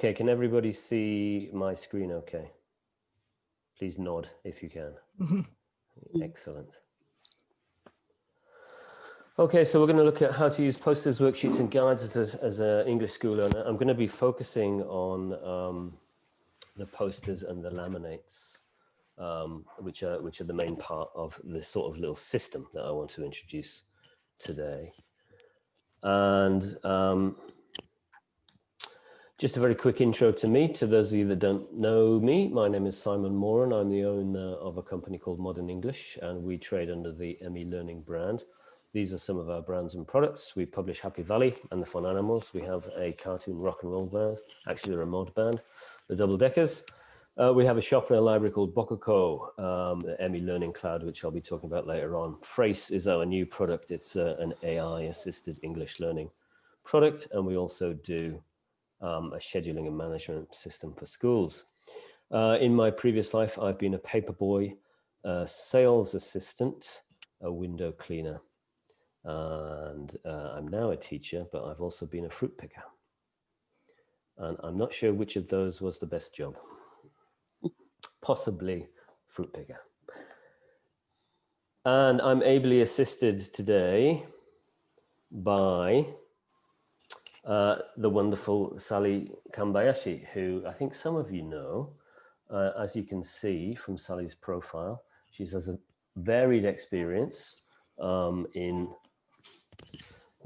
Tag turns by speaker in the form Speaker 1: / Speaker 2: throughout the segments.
Speaker 1: Okay, can everybody see my screen okay? Please nod if you can. Excellent. Okay, so we're going to look at how to use posters, worksheets, and guides as an English school learner. I'm going to be focusing on the posters and the laminates, which are the main part of this sort of little system that I want to introduce today. And just a very quick intro to me. To those of you that don't know me, my name is Simon Moran. I'm the owner of a company called Modern English, and we trade under the ME Learning brand. These are some of our brands and products. We publish Happy Valley and the Fun Animals. We have a cartoon rock and roll band, actually they're a mod band, the Double Deckers. We have a shop and a library called Bokoko, the ME Learning Cloud, which I'll be talking about later on. Phrase is our new product. It's an AI-assisted English learning product, and we also do a scheduling and management system for schools. In my previous life, I've been a paperboy, a sales assistant, a window cleaner, and I'm now a teacher, but I've also been a fruit picker. And I'm not sure which of those was the best job. Possibly fruit picker. And I'm ably assisted today by the wonderful Sally Kambayashi, who I think some of you know. As you can see from Sally's profile, she has a varied experience in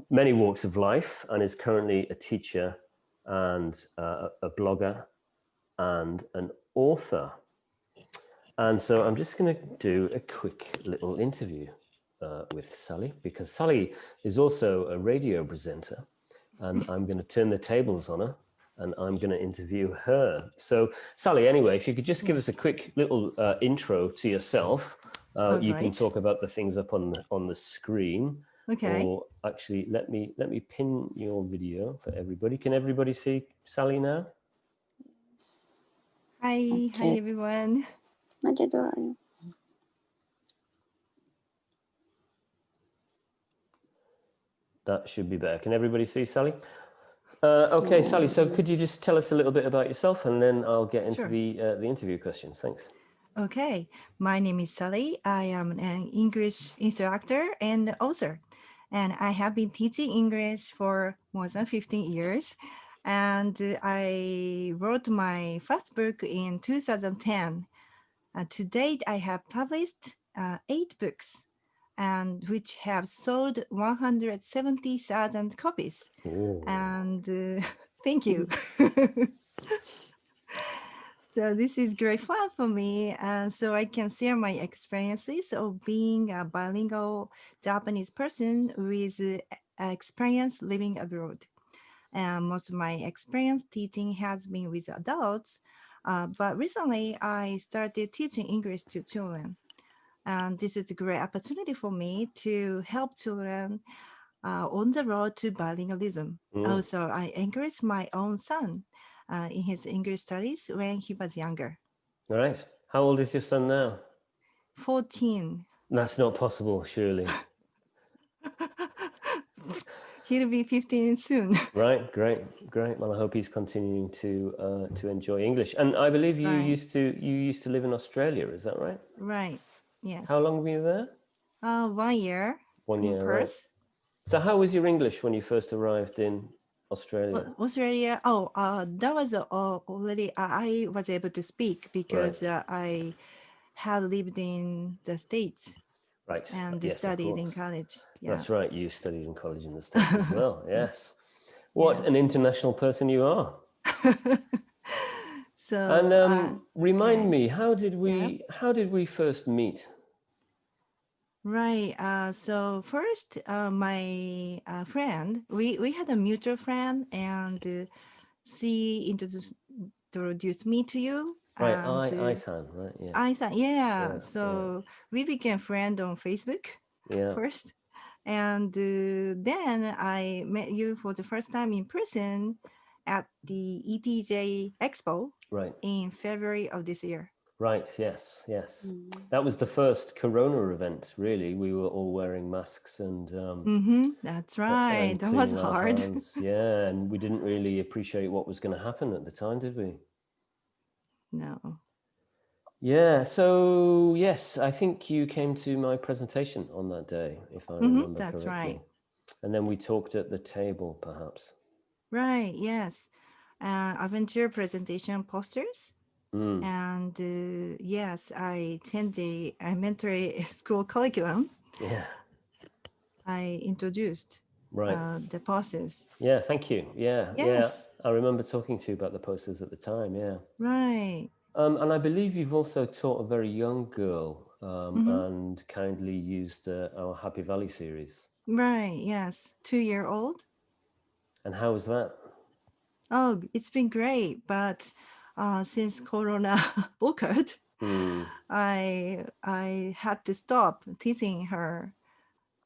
Speaker 1: many walks of life and is currently a teacher and a blogger and an author. And so I'm just going to do a quick little interview with Sally, because Sally is also a radio presenter, and I'm going to turn the tables on her and I'm going to interview her. So Sally, anyway, if you could just give us a quick little intro to yourself. You can talk about the things up on the screen.
Speaker 2: Okay.
Speaker 1: Or actually, let me pin your video for everybody. Can everybody see Sally now?
Speaker 3: Yes.
Speaker 2: Hi,
Speaker 3: Okay.
Speaker 2: hi everyone.
Speaker 1: That should be better. Can everybody see Sally? Okay, Sally, so could you just tell us a little bit about yourself, and then I'll get into the interview questions. Thanks.
Speaker 2: Okay, my name is Sally. I am an English instructor and author, and I have been teaching English for more than 15 years. And I wrote my first book in 2010. To date, I have published 8 books, and which have sold 170,000 copies.
Speaker 1: Ooh.
Speaker 2: And thank you. So this is great fun for me, and so I can share my experiences of being a bilingual Japanese person with experience living abroad. And most of my experience teaching has been with adults, but recently I started teaching English to children. And this is a great opportunity for me to help children on the road to bilingualism. Also, I encouraged my own son in his English studies when he was younger.
Speaker 1: All right. How old is your son now?
Speaker 2: 14.
Speaker 1: That's not possible, surely.
Speaker 2: He'll be 15 soon.
Speaker 1: Right, great. Well, I hope he's continuing to enjoy English. And I believe you used to live in Australia. Is that right?
Speaker 2: Right. Yes.
Speaker 1: How long were you there?
Speaker 2: 1 year.
Speaker 1: 1
Speaker 2: in
Speaker 1: year,
Speaker 2: Perth.
Speaker 1: right. So how was your English when you first arrived in Australia?
Speaker 2: Australia. That was already. I was able to speak because I had lived in the States.
Speaker 1: Right.
Speaker 2: And
Speaker 1: yes,
Speaker 2: studied in college. Yeah.
Speaker 1: That's right. You studied in college in the States as well. Yes. What an international person you are.
Speaker 2: So
Speaker 1: and remind me, how did we first meet?
Speaker 2: Right. So first, my friend, we had a mutual friend, and she introduced me to you.
Speaker 1: Right, I-san, right? Yeah.
Speaker 2: I-san, yeah. So we became friends on Facebook first. And then I met you for the first time in person at the ETJ Expo in February of this year.
Speaker 1: Right. Yes. Yes.
Speaker 3: Mm.
Speaker 1: That was the first Corona event. Really, we were all wearing masks
Speaker 2: That's right.
Speaker 1: and
Speaker 2: That was
Speaker 1: cleaning our
Speaker 2: hard.
Speaker 1: hands. Yeah, and we didn't really appreciate what was going to happen at the time, did we?
Speaker 2: No.
Speaker 1: Yeah. So yes, I think you came to my presentation on that day, if I remember
Speaker 2: That's right.
Speaker 1: correctly, and then we talked at the table, perhaps.
Speaker 2: Right. Yes. Adventure presentation posters.
Speaker 1: Mm,
Speaker 2: And yes, I attend the elementary school curriculum.
Speaker 1: yeah.
Speaker 2: I introduced
Speaker 1: Right.
Speaker 2: the posters.
Speaker 1: Yeah. Thank you. Yeah. Yeah.
Speaker 2: Yes.
Speaker 1: I remember talking to you about the posters at the time. Yeah.
Speaker 2: Right.
Speaker 1: And I believe you've also taught a very young girl
Speaker 2: Mm-hmm.
Speaker 1: and kindly used our Happy Valley series.
Speaker 2: Right. Yes. 2 year old.
Speaker 1: And how was that?
Speaker 2: Oh, it's been great. But since Corona occurred,
Speaker 1: Mm,
Speaker 2: I had to stop teaching her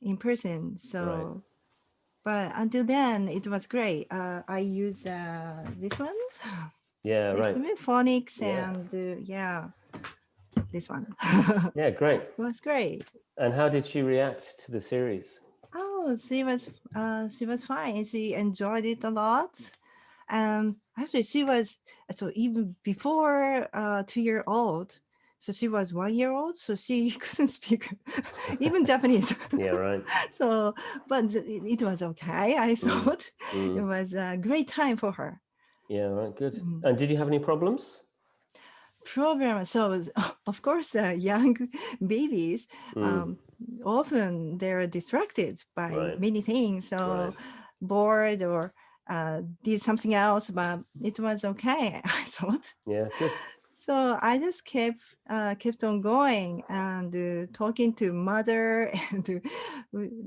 Speaker 2: in person.
Speaker 1: right.
Speaker 2: So, but until then, it was great. I use this one
Speaker 1: Yeah,
Speaker 2: next
Speaker 1: right.
Speaker 2: to me, phonics,
Speaker 1: Yeah.
Speaker 2: and yeah, this one.
Speaker 1: Yeah, great.
Speaker 2: It was great.
Speaker 1: And how did she react to the series?
Speaker 2: Oh, she was fine. She enjoyed it a lot. Actually, she was so even before 2 year old. So she was 1 year old, so she couldn't speak even Japanese.
Speaker 1: Yeah, right.
Speaker 2: So, but it was okay. I
Speaker 1: Mm,
Speaker 2: thought it
Speaker 1: mm.
Speaker 2: was a great time for her.
Speaker 1: Yeah, right, good.
Speaker 2: Mm.
Speaker 1: And did you have any problems?
Speaker 2: Program. So of course, young babies
Speaker 1: Mm,
Speaker 2: um, often they're distracted by
Speaker 1: right,
Speaker 2: many things.
Speaker 1: right.
Speaker 2: So bored or did something else, but it was okay. I thought.
Speaker 1: Yeah, good.
Speaker 2: So I just kept on going and talking to mother and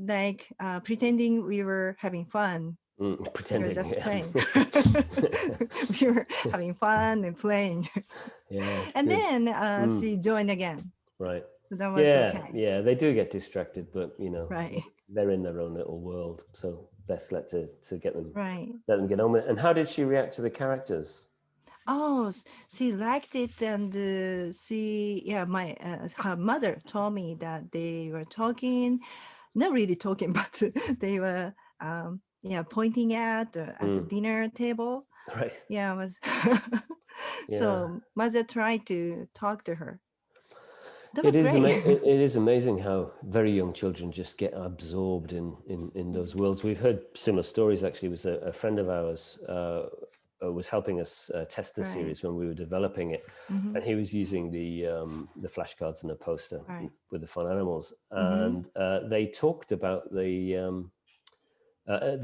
Speaker 2: like pretending we were having fun. We were
Speaker 1: Pretending,
Speaker 2: just
Speaker 1: yeah.
Speaker 2: playing. We were having fun and playing.
Speaker 1: Yeah,
Speaker 2: And
Speaker 1: good.
Speaker 2: then
Speaker 1: Mm,
Speaker 2: she joined again.
Speaker 1: right.
Speaker 2: So that was
Speaker 1: Yeah,
Speaker 2: okay.
Speaker 1: yeah, they do get distracted, but
Speaker 2: Right.
Speaker 1: they're in their own little world. So best to get them
Speaker 2: Right.
Speaker 1: let them get on with it. And how did she react to the characters?
Speaker 2: Oh, she liked it, and yeah, my her mother told me that they were talking, not really talking, but they were, yeah, pointing at the
Speaker 1: Mm,
Speaker 2: dinner table.
Speaker 1: right.
Speaker 2: Yeah, it was
Speaker 1: Yeah.
Speaker 2: so mother tried to talk to her. That
Speaker 1: It
Speaker 2: was
Speaker 1: is
Speaker 2: great.
Speaker 1: it is amazing how very young children just get absorbed in those worlds. We've heard similar stories. Actually, it was a friend of ours was helping us test the
Speaker 2: Right.
Speaker 1: series when we were developing it,
Speaker 2: Mm-hmm.
Speaker 1: and he was using the flashcards and the poster
Speaker 2: Right.
Speaker 1: with the fun animals,
Speaker 2: Mm-hmm.
Speaker 1: and they talked about the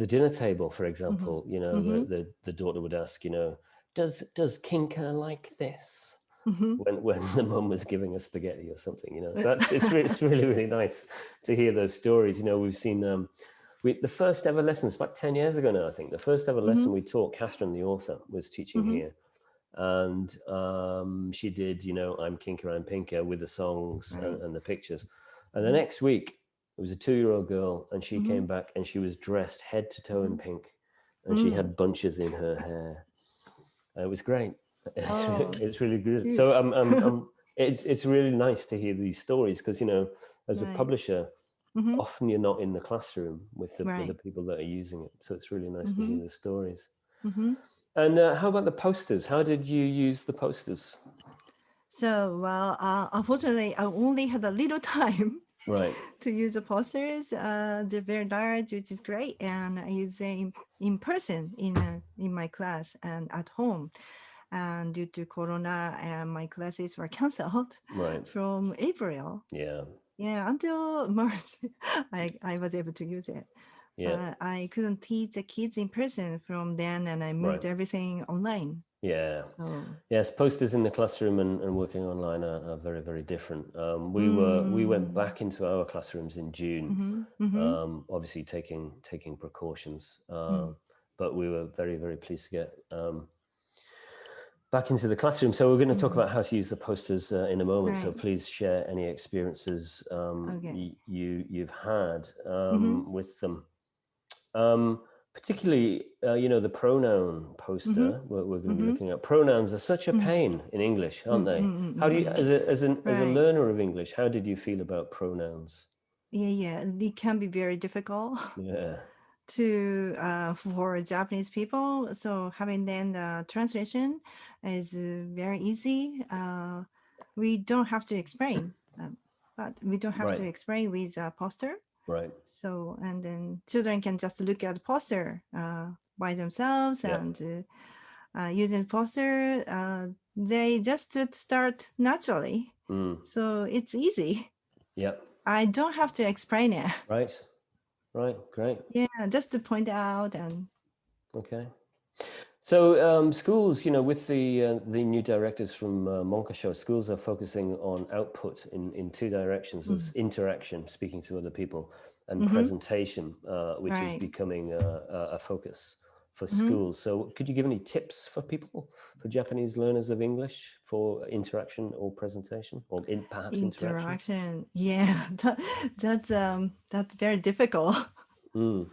Speaker 1: dinner table, for
Speaker 2: Mm-hmm.
Speaker 1: example.
Speaker 2: Mm-hmm.
Speaker 1: The daughter would ask, does Kinka like this?
Speaker 2: Mm-hmm.
Speaker 1: When the mum was giving us spaghetti or something, so that's it's really really nice to hear those stories. We've seen the first ever lesson, it's about 10 years ago now, I think. The first ever
Speaker 2: Mm-hmm.
Speaker 1: lesson we taught, Catherine the author was teaching
Speaker 2: Mm-hmm.
Speaker 1: here, and she did I'm Kinka, I'm Pinker with the songs
Speaker 2: Right.
Speaker 1: and the pictures, and the next week it was a 2-year-old girl, and she
Speaker 2: Mm-hmm.
Speaker 1: came back and she was dressed head to toe in pink, and she
Speaker 2: Mm.
Speaker 1: had bunches in her hair. It was great.
Speaker 2: Oh,
Speaker 1: It's really good. So
Speaker 2: cute.
Speaker 1: it's really nice to hear these stories because as a
Speaker 2: Right.
Speaker 1: publisher,
Speaker 2: Mm-hmm.
Speaker 1: often you're not in the classroom with the
Speaker 2: Right.
Speaker 1: people that are using it. So it's really nice to
Speaker 2: Mm-hmm.
Speaker 1: hear the stories.
Speaker 2: Mm-hmm.
Speaker 1: And how about the posters? How did you use the posters?
Speaker 2: So, well, unfortunately, I only had a little time
Speaker 1: Right.
Speaker 2: to use the posters. They're very large, which is great, and I use them in person in my class and at home. And due to Corona, and my classes were canceled
Speaker 1: Right.
Speaker 2: from April.
Speaker 1: Yeah.
Speaker 2: Yeah, until March, I was able to use it.
Speaker 1: Yeah.
Speaker 2: But I couldn't teach the kids in person from then, and I
Speaker 1: Right.
Speaker 2: moved everything online.
Speaker 1: Yeah.
Speaker 2: So,
Speaker 1: Yes, posters in the classroom and working online are very, very different. We went
Speaker 2: mm,
Speaker 1: back into our classrooms in June,
Speaker 2: mm-hmm, mm-hmm,
Speaker 1: obviously taking precautions,
Speaker 2: mm,
Speaker 1: but we were very, very pleased to get back into the classroom. So we're going to talk
Speaker 2: mm,
Speaker 1: about how to use the posters in a moment. So
Speaker 2: right.
Speaker 1: please share any experiences
Speaker 2: Okay.
Speaker 1: you've had
Speaker 2: Mm-hmm,
Speaker 1: with them. Um, particularly, the pronoun
Speaker 2: Mm-hmm.
Speaker 1: poster we're going to be
Speaker 2: Mm-hmm.
Speaker 1: looking at. Pronouns are such a
Speaker 2: Mm-hmm.
Speaker 1: pain in English, aren't they? How do you,
Speaker 2: Mm-hmm.
Speaker 1: as a
Speaker 2: Right.
Speaker 1: learner of English, how did you feel about pronouns?
Speaker 2: Yeah, yeah. It can be very difficult
Speaker 1: Yeah,
Speaker 2: to for Japanese people. So having then the translation is very easy. We don't have to explain, but we don't have
Speaker 1: right,
Speaker 2: to explain with a poster.
Speaker 1: right.
Speaker 2: So and then children can just look at the poster by themselves
Speaker 1: Yeah,
Speaker 2: and using poster. They just should start naturally.
Speaker 1: mm,
Speaker 2: So it's easy.
Speaker 1: yeah,
Speaker 2: I don't have to explain it.
Speaker 1: right, right, great.
Speaker 2: Yeah, just to point out and
Speaker 1: Okay. So schools, with the new directives from Monkasho, schools are focusing on output in two directions: as
Speaker 2: mm,
Speaker 1: interaction, speaking to other people, and
Speaker 2: mm-hmm,
Speaker 1: presentation, which is
Speaker 2: right.
Speaker 1: becoming a focus for
Speaker 2: Mm-hmm.
Speaker 1: schools. So, could you give any tips for people, for Japanese learners of English, for interaction or presentation, or perhaps interaction?
Speaker 2: Interaction. Yeah, that's very difficult.
Speaker 1: Mm,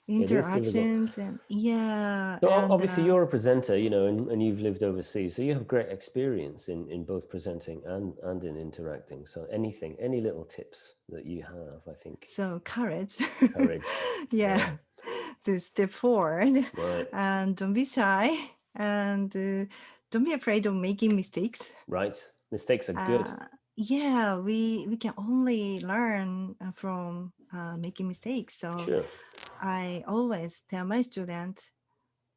Speaker 1: it is difficult.
Speaker 2: Interactions and yeah,
Speaker 1: So
Speaker 2: and
Speaker 1: obviously you're a presenter, and you've lived overseas, so you have great experience in both presenting and in interacting. So any little tips that you have, I think,
Speaker 2: so courage.
Speaker 1: courage.
Speaker 2: Yeah,
Speaker 1: Yeah,
Speaker 2: to step forward
Speaker 1: right,
Speaker 2: and don't be shy and don't be afraid of making mistakes.
Speaker 1: right. Mistakes are good.
Speaker 2: Uh, yeah, we can only learn from making mistakes. So
Speaker 1: Sure.
Speaker 2: I always tell my students,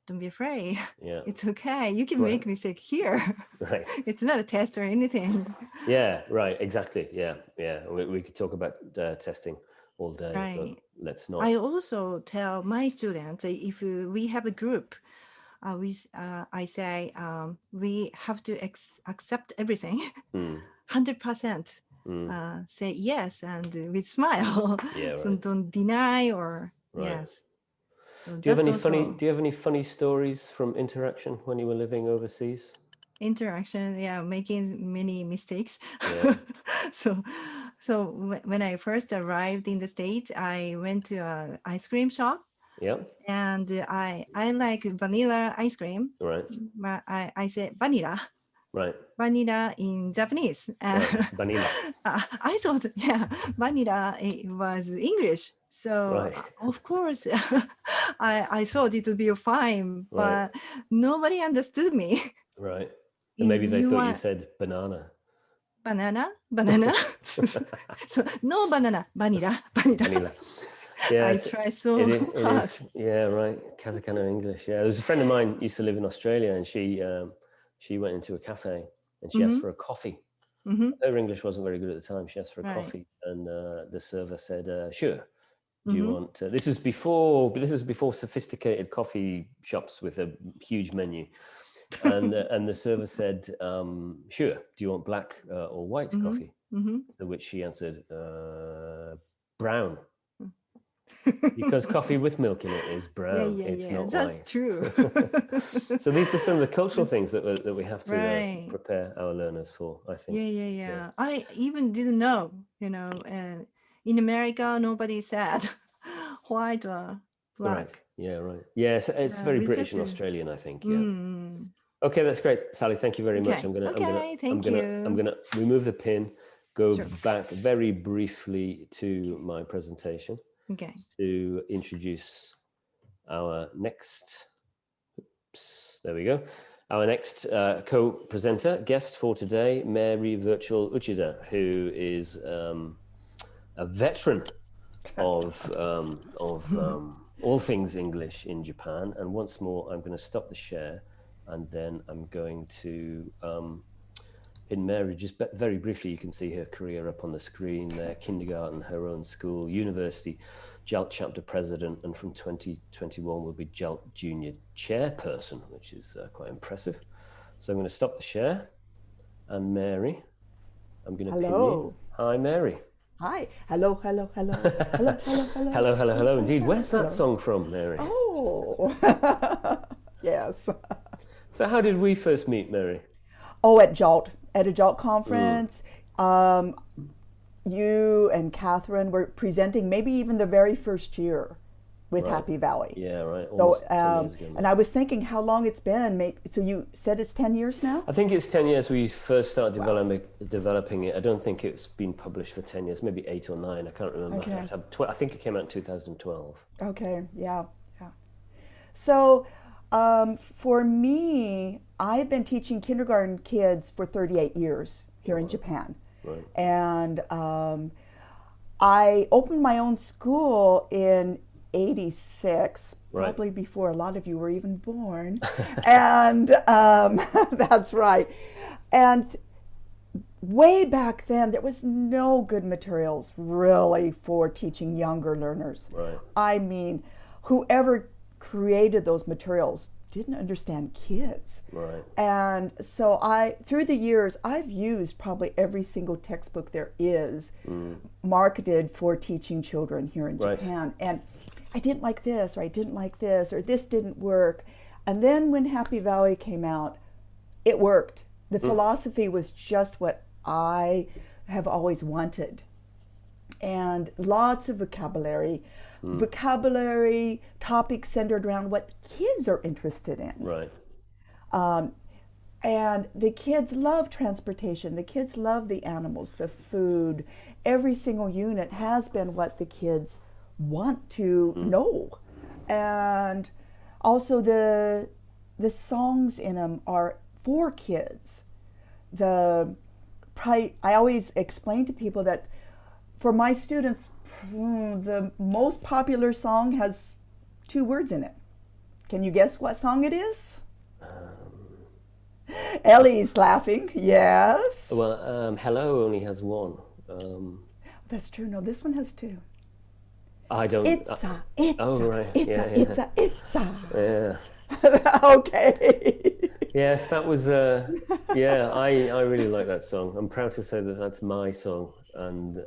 Speaker 2: don't be afraid.
Speaker 1: Yeah.
Speaker 2: It's okay. You can
Speaker 1: Right.
Speaker 2: make mistake here.
Speaker 1: Right.
Speaker 2: It's not a test or anything.
Speaker 1: Yeah. Right. Exactly. Yeah. Yeah. We could talk about testing all day, but
Speaker 2: Right.
Speaker 1: let's not.
Speaker 2: I also tell my students if we have a group, I say we have to accept everything,
Speaker 1: Mm,
Speaker 2: 100%.
Speaker 1: mm.
Speaker 2: Say yes and with smile.
Speaker 1: Yeah.
Speaker 2: So
Speaker 1: Right.
Speaker 2: don't deny or
Speaker 1: Right.
Speaker 2: yes. So
Speaker 1: Do you have
Speaker 2: that's
Speaker 1: any funny?
Speaker 2: also
Speaker 1: Do you have any funny stories from interaction when you were living overseas?
Speaker 2: interaction. Yeah, making many mistakes.
Speaker 1: Yeah.
Speaker 2: so when I first arrived in the States, I went to a ice cream shop
Speaker 1: Yep.
Speaker 2: and I like vanilla ice cream.
Speaker 1: Right.
Speaker 2: But I say
Speaker 1: Right.
Speaker 2: vanilla in Japanese.
Speaker 1: Right. Vanilla.
Speaker 2: I thought, yeah, vanilla was English. So
Speaker 1: Right.
Speaker 2: of course, I thought it would be fine,
Speaker 1: Right.
Speaker 2: but nobody understood me.
Speaker 1: Right. And maybe they
Speaker 2: You
Speaker 1: thought you
Speaker 2: are
Speaker 1: said banana.
Speaker 2: banana. So no banana, vanilla.
Speaker 1: Vanilla. Yeah.
Speaker 2: I try
Speaker 1: It
Speaker 2: so
Speaker 1: is. It
Speaker 2: hard.
Speaker 1: is. Yeah. Right. Katakana English. Yeah. There's a friend of mine used to live in Australia, and she went into a cafe and she asked
Speaker 2: Mm-hmm,
Speaker 1: for a coffee.
Speaker 2: mm-hmm,
Speaker 1: Her English wasn't very good at the time. She asked for a
Speaker 2: right.
Speaker 1: coffee, and the server said, "Sure. Do you
Speaker 2: Mm-hmm.
Speaker 1: want?" This is before sophisticated coffee shops with a huge menu. And the server said, "Sure. Do you want black or white
Speaker 2: Mm-hmm.
Speaker 1: coffee?"
Speaker 2: Mm-hmm.
Speaker 1: To which she answered, "Brown." Because coffee with milk in it is
Speaker 2: Yeah,
Speaker 1: brown.
Speaker 2: yeah,
Speaker 1: It's
Speaker 2: yeah.
Speaker 1: not
Speaker 2: That's
Speaker 1: white.
Speaker 2: true.
Speaker 1: So these are some of the cultural things that we have to
Speaker 2: Right.
Speaker 1: prepare our learners for, I
Speaker 2: Yeah,
Speaker 1: think.
Speaker 2: yeah,
Speaker 1: Yeah.
Speaker 2: yeah. I even didn't know, in America, nobody said white or
Speaker 1: Right.
Speaker 2: black.
Speaker 1: Yeah. Right. Yeah. So it's very
Speaker 2: We
Speaker 1: British
Speaker 2: just,
Speaker 1: and Australian, I think. Yeah.
Speaker 2: mm,
Speaker 1: Okay, that's great, Sally. Thank you very much.
Speaker 2: okay, okay.
Speaker 1: I'm
Speaker 2: Thank
Speaker 1: gonna, I'm
Speaker 2: you.
Speaker 1: gonna remove the pin, go
Speaker 2: Sure.
Speaker 1: back very briefly to my presentation
Speaker 2: Okay.
Speaker 1: to introduce our next. There we go. Our next co-presenter guest for today, Mary Virtual Uchida, who is a veteran of all things English in Japan. And once more, I'm going to stop the share, and then I'm going to pin Mary just very briefly. You can see her career up on the screen there: kindergarten, her own school, university, JALT chapter president, and from 2021 will be JALT junior chairperson, which is quite impressive. So I'm going to stop the share, and Mary, I'm going to pin you.
Speaker 3: Hello.
Speaker 1: Hi, Mary.
Speaker 3: Hi. Hello, hello, hello. Hello, hello, hello.
Speaker 1: Hello, hello, hello. Indeed. Where's that
Speaker 3: Hello.
Speaker 1: song from, Mary?
Speaker 3: Oh. Yes.
Speaker 1: So how did we first meet, Mary?
Speaker 3: Oh, at a JALT conference. You and Catherine were presenting maybe even the very first year. with
Speaker 1: Right.
Speaker 3: Happy Valley.
Speaker 1: Yeah, right.
Speaker 3: So,
Speaker 1: Almost 10 years ago.
Speaker 3: and I was thinking how long it's been. Maybe, so you said it's 10 years now?
Speaker 1: I think it's 10 years we first started developing it. I don't think it's been published for 10 years, maybe 8 or 9. I can't remember.
Speaker 3: Okay.
Speaker 1: I think it came out in 2012.
Speaker 3: Okay, yeah, yeah. So, for me, I've been teaching kindergarten kids for 38 years here in Japan.
Speaker 1: Right.
Speaker 3: And I opened my own school in 86,
Speaker 1: Right.
Speaker 3: probably before a lot of you were even born. And that's right. And way back then, there was no good materials really for teaching younger learners.
Speaker 1: Right.
Speaker 3: I mean, whoever created those materials didn't understand kids.
Speaker 1: Right.
Speaker 3: And so through the years, I've used probably every single textbook there is marketed for teaching children here in
Speaker 1: Right.
Speaker 3: Japan. And I didn't like this, or I didn't like this, or this didn't work. And then when Happy Valley came out, it worked. The philosophy was just what I have always wanted. And lots of vocabulary topics centered around what kids are interested in.
Speaker 1: Right.
Speaker 3: And the kids love transportation. The kids love the animals, the food. Every single unit has been what the kids want to know. And also the songs in them are for kids. I always explain to people that for my students, the most popular song has 2 words in it. Can you guess what song it is? Ellie's laughing. Yes.
Speaker 1: Well, Hello only has 1.
Speaker 3: That's true. No, this one has 2.
Speaker 1: I don't.
Speaker 3: It's a.
Speaker 1: Oh, right.
Speaker 3: It's a.
Speaker 1: Yeah.
Speaker 3: Okay.
Speaker 1: Yes, that was. Yeah, I really like that song. I'm proud to say that that's my song, and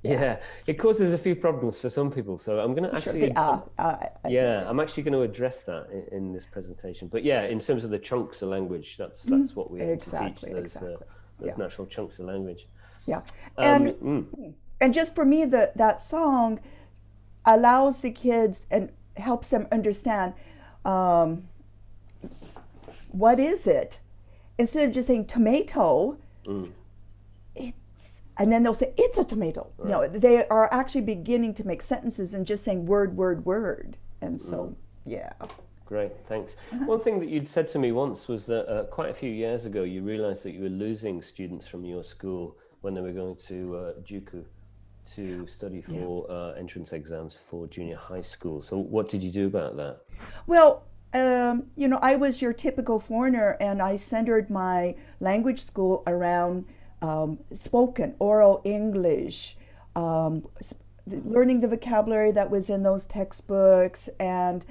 Speaker 1: yeah, it causes a few problems for some people. So I'm going to actually. Yeah, I'm actually going to address that in this presentation. But yeah, in terms of the chunks of language, that's what we aim to teach. Those natural chunks of language.
Speaker 3: Yeah, and just for me, that song allows the kids and helps them understand what is it. Instead of just saying tomato, and then they'll say it's a tomato. Right. No, they are actually beginning to make sentences and just saying word, word, word. And so, yeah.
Speaker 1: Great, thanks. One thing that you'd said to me once was that quite a few years ago, you realized that you were losing students from your school when they were going to Juku to study for entrance exams for junior high school. So what did you do about that?
Speaker 3: Well, I was your typical foreigner, and I centered my language school around spoken, oral English, learning the vocabulary that was in those textbooks. And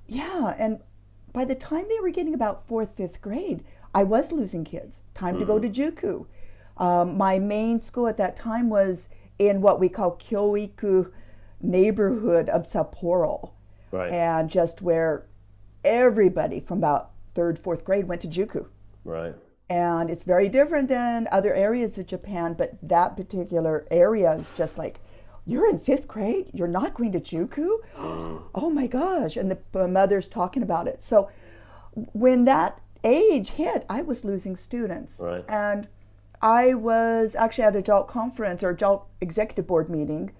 Speaker 3: by the time they were getting about 4th, 5th grade, I was losing kids. Time to go to Juku. My main school at that time was in what we call Kyoiku neighborhood of Sapporo.
Speaker 1: Right.
Speaker 3: And just where everybody from about 3rd, 4th grade went to Juku.
Speaker 1: Right.
Speaker 3: And it's very different than other areas of Japan, but that particular area is just like, you're in 5th grade? You're not going to Juku? Oh my gosh. And the mother's talking about it. So when that age hit, I was losing students.
Speaker 1: Right.
Speaker 3: And I was actually at a JALT conference or JALT executive board meeting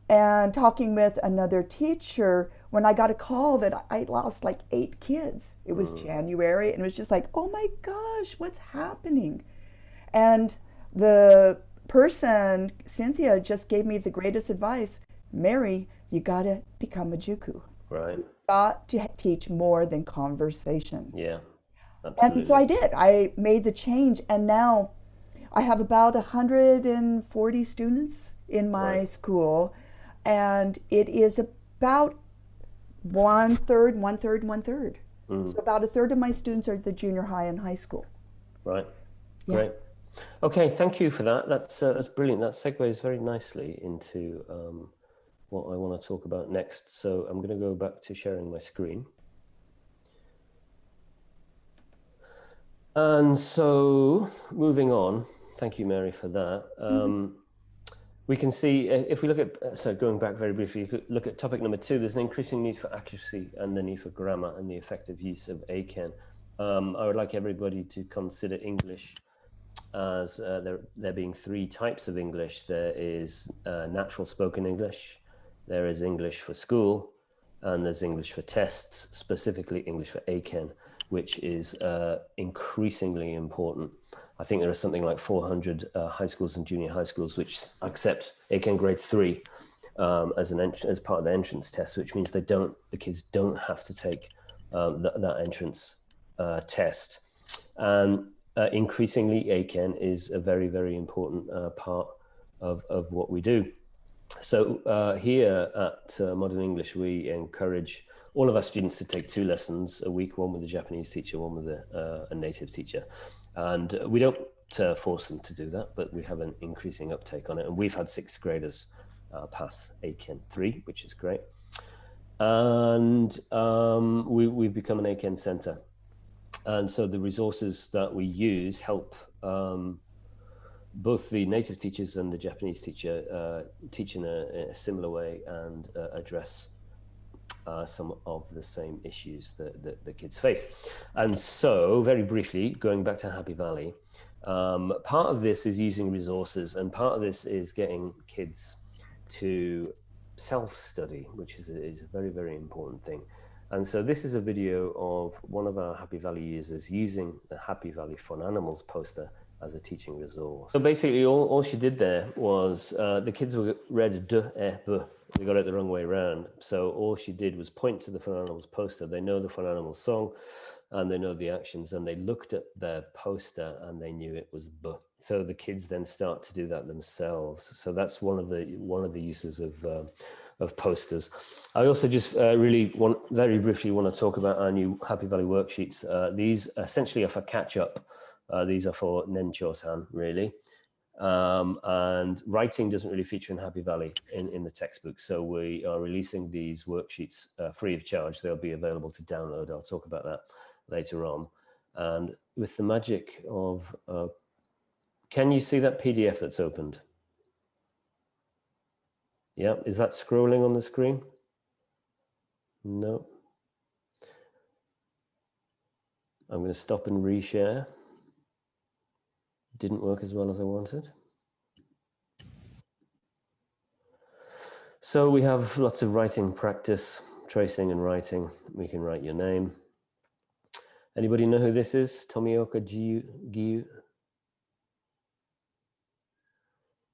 Speaker 3: and talking with another teacher when I got a call that I lost like 8 kids. It was January, and it was just like, oh my gosh, what's happening? And the person, Cynthia, just gave me the greatest advice. Mary, you gotta become a Juku.
Speaker 1: Right.
Speaker 3: You got to teach more than conversation.
Speaker 1: Yeah, absolutely.
Speaker 3: And so I did. I made the change, and now I have about 140 students in my school, and it is about 1/3, 1/3, 1/3. So about 1/3 of my students are at the junior high and high school.
Speaker 1: Right. Yeah. Great. Okay, thank you for that. That's brilliant. That segues very nicely into what I want to talk about next. So I'm going to go back to sharing my screen. And so moving on, thank you, Mary, for that. we can see if we look at, so going back very briefly, if you look at topic number 2, there's an increasing need for accuracy and the need for grammar and the effective use of ACAN. I would like everybody to consider English as there being 3 types of English. There is natural spoken English, there is English for school, and there's English for tests, specifically English for ACAN, which is increasingly important. I think there are something like 400 high schools and junior high schools which accept ACAN grade 3 as part of the entrance test, which means the kids don't have to take that entrance test. And increasingly, ACAN is a very, very important part of what we do. So here at Modern English, we encourage all of our students to take 2 lessons a week, one with a Japanese teacher, one with a native teacher. And we don't force them to do that, but we have an increasing uptake on it. And we've had 6th graders pass ACAN 3, which is great. And we've become an ACAN center. And so the resources that we use help both the native teachers and the Japanese teacher teach in a similar way and address some of the same issues that the kids face. And so, very briefly, going back to Happy Valley, part of this is using resources, and part of this is getting kids to self-study, which is a very, very important thing. And so this is a video of one of our Happy Valley users using the Happy Valley Fun Animals poster as a teaching resource. So basically all she did there was, the kids read d, e, b. They got it the wrong way around. So all she did was point to the Fun Animals poster. They know the Fun Animals song and they know the actions, and they looked at their poster and they knew it was b. So the kids then start to do that themselves. So that's one of the uses of posters. I also just very briefly want to talk about our new Happy Valley worksheets. These essentially are for catch up. These are for Nencho-san, really. And writing doesn't really feature in Happy Valley in the textbook. So we are releasing these worksheets free of charge. They'll be available to download. I'll talk about that later on. And with the magic of, can you see that PDF that's opened? Yeah, is that scrolling on the screen? No. I'm going to stop and reshare. Didn't work as well as I wanted. So we have lots of writing practice, tracing and writing. We can write your name. Anybody know who this is? Tomioka Giyu?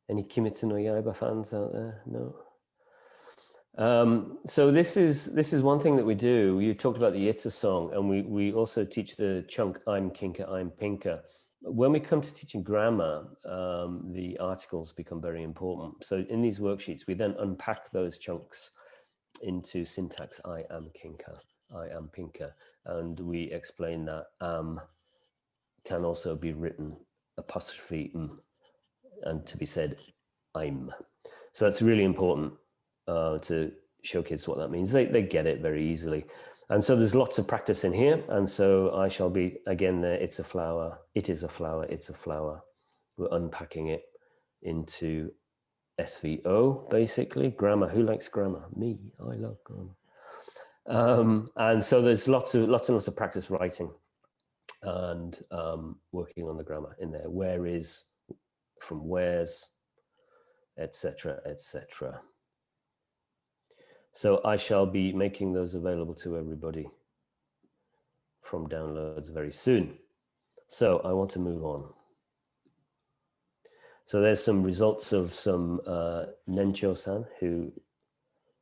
Speaker 1: Any Kimetsu no Yaiba fans out there? No. So this is one thing that we do. You talked about the Itza song, and we also teach the chunk I'm Kinka, I'm Pinka. When we come to teaching grammar, the articles become very important. So in these worksheets, we then unpack those chunks into syntax. I am Kinka, I am Pinka, and we explain that can also be written apostrophe m, and to be said I'm. So that's really important to show kids what that means. They get it very easily. And so there's lots of practice in here. And so I shall be, again, there, it's a flower, it is a flower, it's a flower. We're unpacking it into SVO, basically. Grammar, who likes grammar? Me, I love grammar. And so there's lots and lots of practice writing and working on the grammar in there. Where is, from where's, etc., etc. So I shall be making those available to everybody from downloads very soon. So I want to move on. So there's some results of some Nencho-san who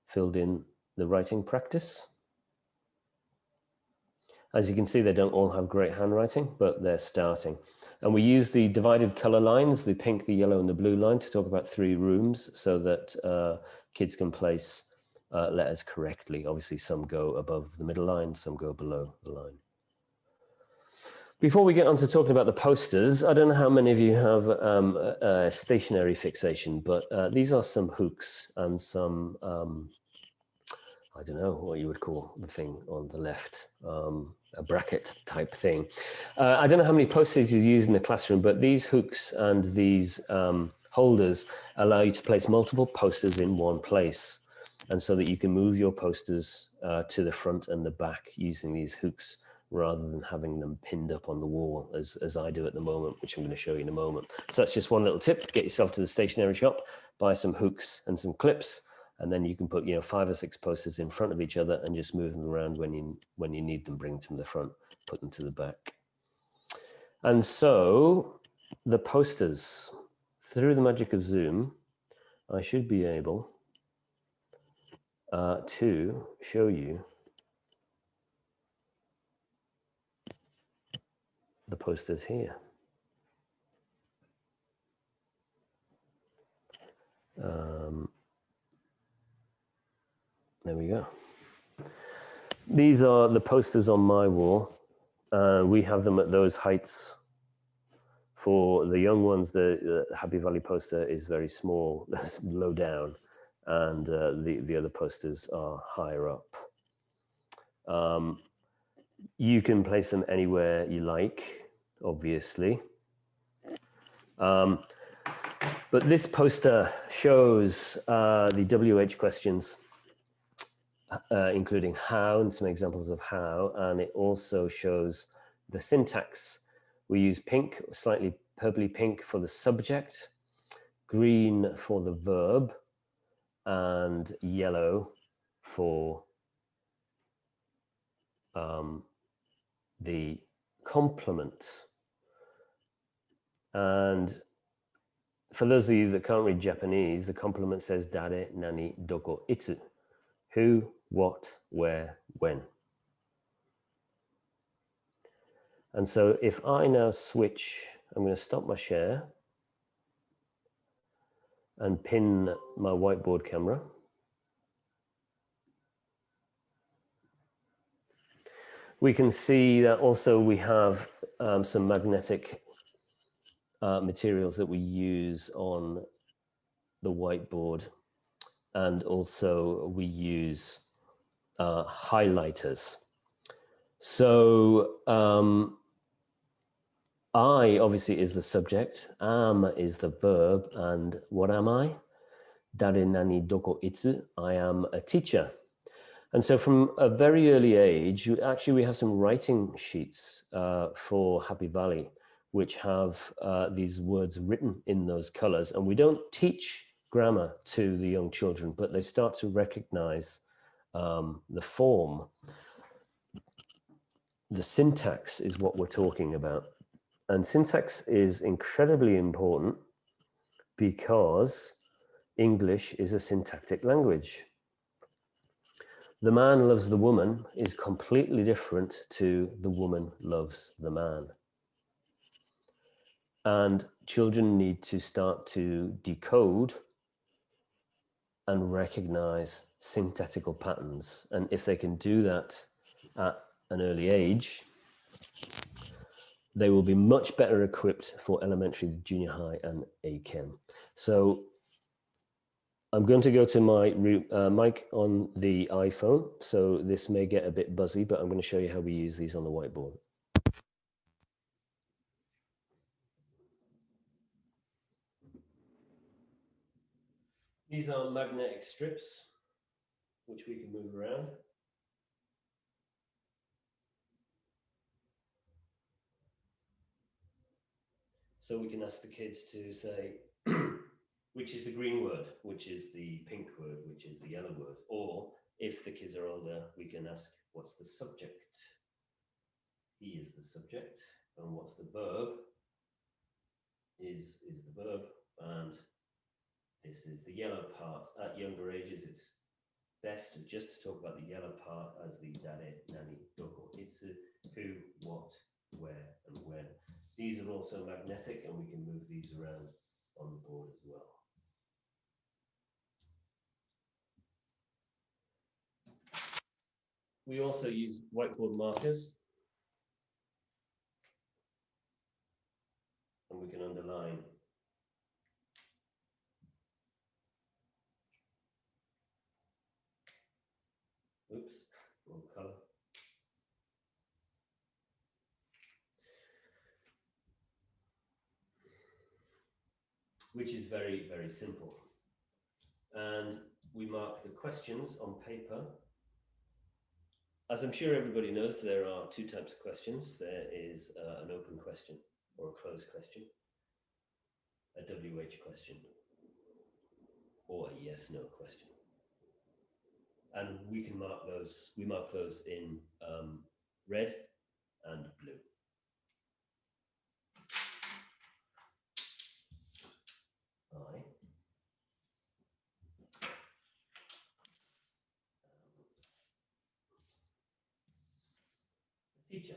Speaker 1: filled in the writing practice. As you can see, they don't all have great handwriting, but they're starting. And we use the divided color lines, the pink, the yellow, and the blue line, to talk about 3 rooms so that kids can place letters correctly. Obviously, some go above the middle line, some go below the line. Before we get on to talking about the posters, I don't know how many of you have a stationary fixation, but these are some hooks and some, I don't know what you would call the thing on the left, a bracket type thing. I don't know how many posters you use in the classroom, but these hooks and these holders allow you to place multiple posters in one place, and so that you can move your posters to the front and the back using these hooks rather than having them pinned up on the wall as I do at the moment, which I'm going to show you in a moment. So that's just one little tip. Get yourself to the stationery shop, buy some hooks and some clips, and then you can put 5 or 6 posters in front of each other and just move them around when you need them. Bring them to the front, put them to the back. And so the posters, through the magic of Zoom, I should be able to show you the posters here. There we go. These are the posters on my wall. We have them at those heights. For the young ones, the Happy Valley poster is very small, low down, and the other posters are higher up. You can place them anywhere you like, obviously. But this poster shows the WH questions, including how and some examples of how, and it also shows the syntax. We use pink, slightly purpley pink for the subject, green for the verb, and yellow for the complement. And for those of you that can't read Japanese, the complement says dare, nani, doko, itsu. Who, what, where, when. And so if I now switch, I'm going to stop my share and pin my whiteboard camera. We can see that also we have some magnetic materials that we use on the whiteboard, and also we use highlighters. So I obviously is the subject, am is the verb, and what am I? Dare nani doko itsu, I am a teacher. And so from a very early age, we have some writing sheets for Happy Valley, which have these words written in those colors. And we don't teach grammar to the young children, but they start to recognize the form. The syntax is what we're talking about. And syntax is incredibly important because English is a syntactic language. The man loves the woman is completely different to the woman loves the man. And children need to start to decode and recognize syntactical patterns. And if they can do that at an early age, they will be much better equipped for elementary, junior high, and A-Chem. So I'm going to go to my mic on the iPhone, so this may get a bit buzzy, but I'm going to show you how we use these on the whiteboard. These are magnetic strips, which we can move around. So we can ask the kids to say, which is the green word, which is the pink word, which is the yellow word. Or if the kids are older, we can ask, what's the subject? He is the subject. And what's the verb? Is the verb. And this is the yellow part. At younger ages, it's best just to talk about the yellow part as the dare, nani, doko, itsu, who, what, where, and when. These are also magnetic, and we can move these around on the board as well. We also use whiteboard markers, and we can underline. Oops, wrong color. which is very, very simple. And we mark the questions on paper. As I'm sure everybody knows, there are two types of questions. There is an open question or a closed question, a WH question, or a yes/no question. And we mark those in red and blue. I teacher.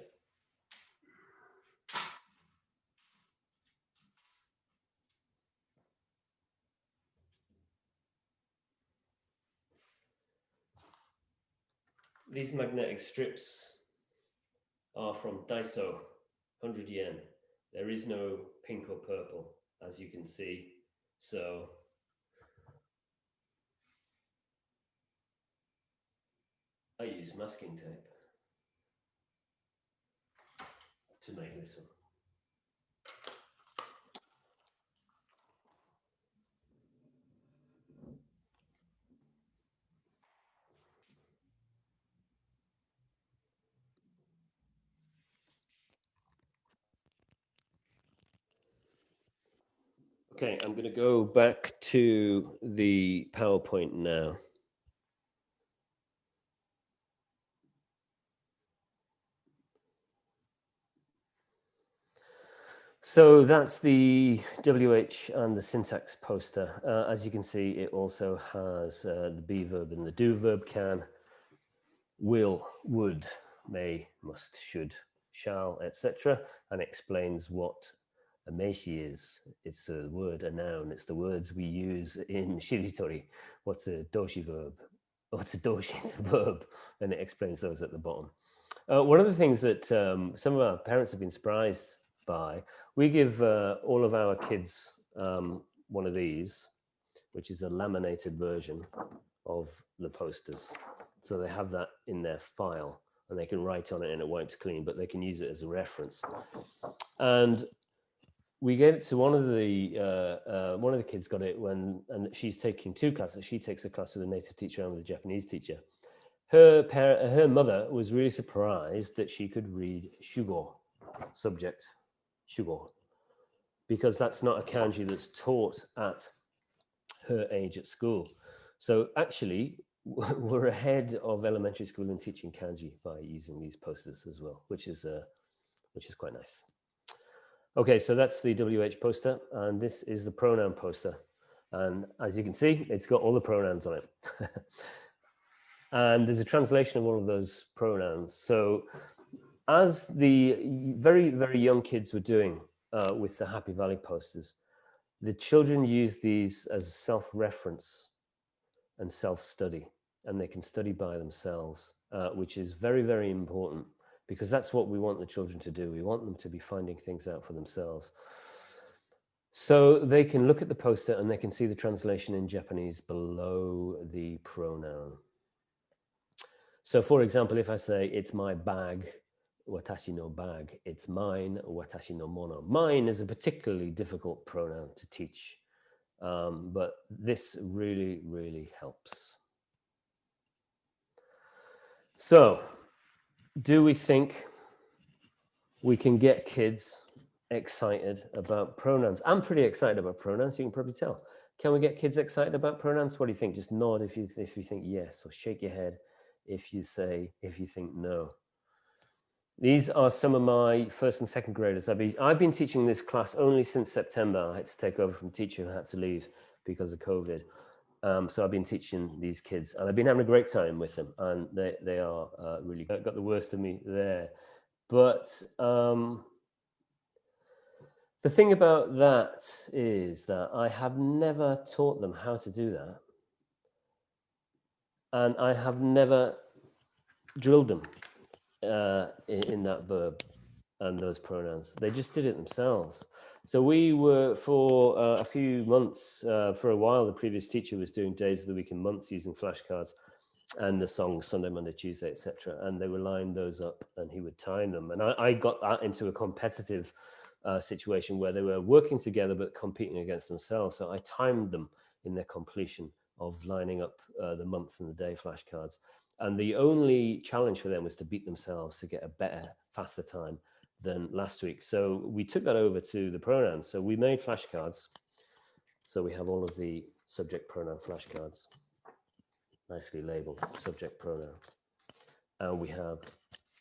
Speaker 1: These magnetic strips are from Daiso, 100 yen. There is no pink or purple, as you can see. So I use masking tape to make this one. Okay, I'm going to go back to the PowerPoint now. So that's the WH and the syntax poster. As you can see, it also has the be verb and the do verb can, will, would, may, must, should, shall, etc. And explains what a meishi is. It's a word, a noun. It's the words we use in shiritori. What's a doshi verb? What's a doshi? It's a verb. And it explains those at the bottom. One of the things that some of our parents have been surprised by, we give all of our kids one of these, which is a laminated version of the posters. So they have that in their file and they can write on it and it wipes clean, but they can use it as a reference. And we gave it to one of the kids got it when, and she's taking two classes. She takes a class with a native teacher and with a Japanese teacher. Her mother was really surprised that she could read shugo, subject, shugo, because that's not a kanji that's taught at her age at school. So actually, we're ahead of elementary school in teaching kanji by using these posters as well, which is quite nice. Okay, so that's the WH poster, and this is the pronoun poster. And as you can see, it's got all the pronouns on it. And there's a translation of all of those pronouns. So as the very, very young kids were doing with the Happy Valley posters, the children use these as self-reference and self-study, and they can study by themselves, which is very, very important, because that's what we want the children to do. We want them to be finding things out for themselves. So they can look at the poster and they can see the translation in Japanese below the pronoun. So for example, if I say, it's my bag, watashi no bag, it's mine, watashi no mono. Mine is a particularly difficult pronoun to teach, but this really, really helps. So, do we think we can get kids excited about pronouns? I'm pretty excited about pronouns, you can probably tell. Can we get kids excited about pronouns? What do you think? Just nod if you think yes, or shake your head if you think no. These are some of my first and second graders. I've been teaching this class only since September. I had to take over from a teacher who had to leave because of COVID. So I've been teaching these kids and I've been having a great time with them, and they are really got the worst of me there. But the thing about that is that I have never taught them how to do that. And I have never drilled them in that verb and those pronouns. They just did it themselves. So we were, for a few months, for a while, the previous teacher was doing days of the week and months using flashcards and the songs Sunday, Monday, Tuesday, etc. And they were lined those up and he would time them. And I got that into a competitive situation where they were working together but competing against themselves. So I timed them in their completion of lining up the month and the day flashcards. And the only challenge for them was to beat themselves to get a better, faster time than last week. So we took that over to the pronouns. So we made flashcards. So we have all of the subject pronoun flashcards, nicely labeled subject pronoun. And we have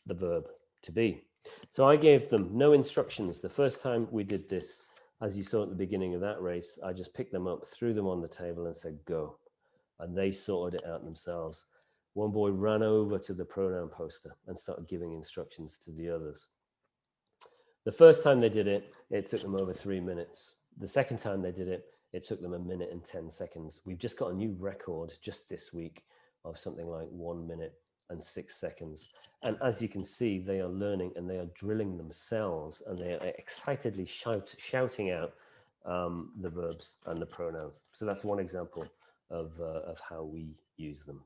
Speaker 1: the verb to be. So I gave them no instructions. The first time we did this, as you saw at the beginning of that race, I just picked them up, threw them on the table and said, go. And they sorted it out themselves. One boy ran over to the pronoun poster and started giving instructions to the others. The first time they did it, it took them over 3 minutes. The second time they did it, it took them 1 minute and 10 seconds. We've just got a new record just this week of something like 1 minute and 6 seconds. And as you can see, they are learning and they are drilling themselves and they are excitedly shouting out the verbs and the pronouns. So that's one example of how we use them.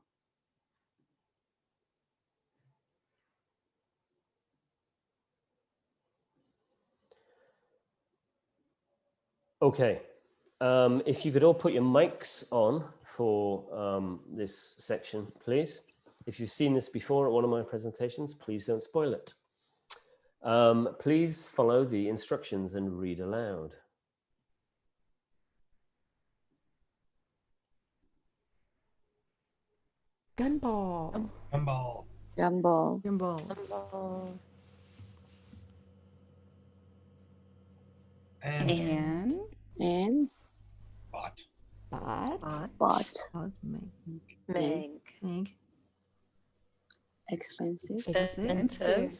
Speaker 1: Okay, if you could all put your mics on for this section, please. If you've seen this before at one of my presentations, please don't spoil it. Please follow the instructions and read aloud.
Speaker 3: Gunball.
Speaker 4: Gumball.
Speaker 5: Gumball.
Speaker 2: Gumball.
Speaker 4: And
Speaker 5: And
Speaker 4: bot.
Speaker 3: Bot.
Speaker 5: bot.
Speaker 2: Meg.
Speaker 5: Meg. Expensive.
Speaker 2: Expensive.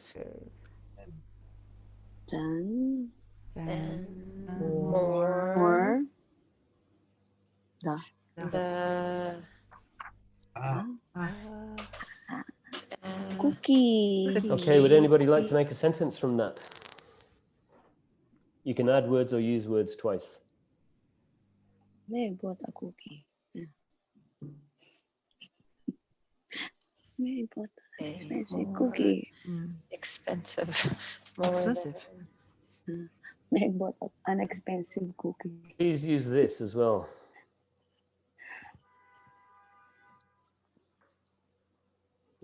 Speaker 5: Then
Speaker 2: More.
Speaker 5: more. The cookie.
Speaker 1: Okay, would anybody like to make a sentence from that? You can add words or use words twice.
Speaker 5: Meg bought a cookie. Yeah. Meg bought an expensive cookie.
Speaker 2: Expensive.
Speaker 6: Expensive.
Speaker 5: Meg bought an expensive cookie.
Speaker 1: Please use this as well.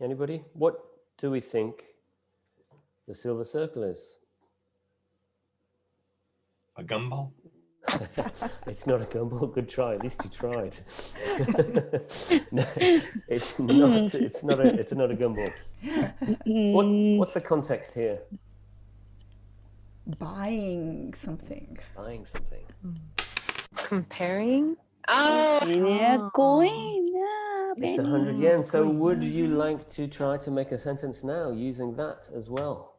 Speaker 1: Anybody? What do we think the silver circle is?
Speaker 4: A gumball.
Speaker 1: It's not a gumball. Good try. At least you tried. No, it's not. It's not a gumball. What's the context here?
Speaker 3: Buying something.
Speaker 1: Buying something.
Speaker 6: Comparing.
Speaker 5: Yeah, coin.
Speaker 1: It's 100 yen. So would you like to try to make a sentence now using that as well?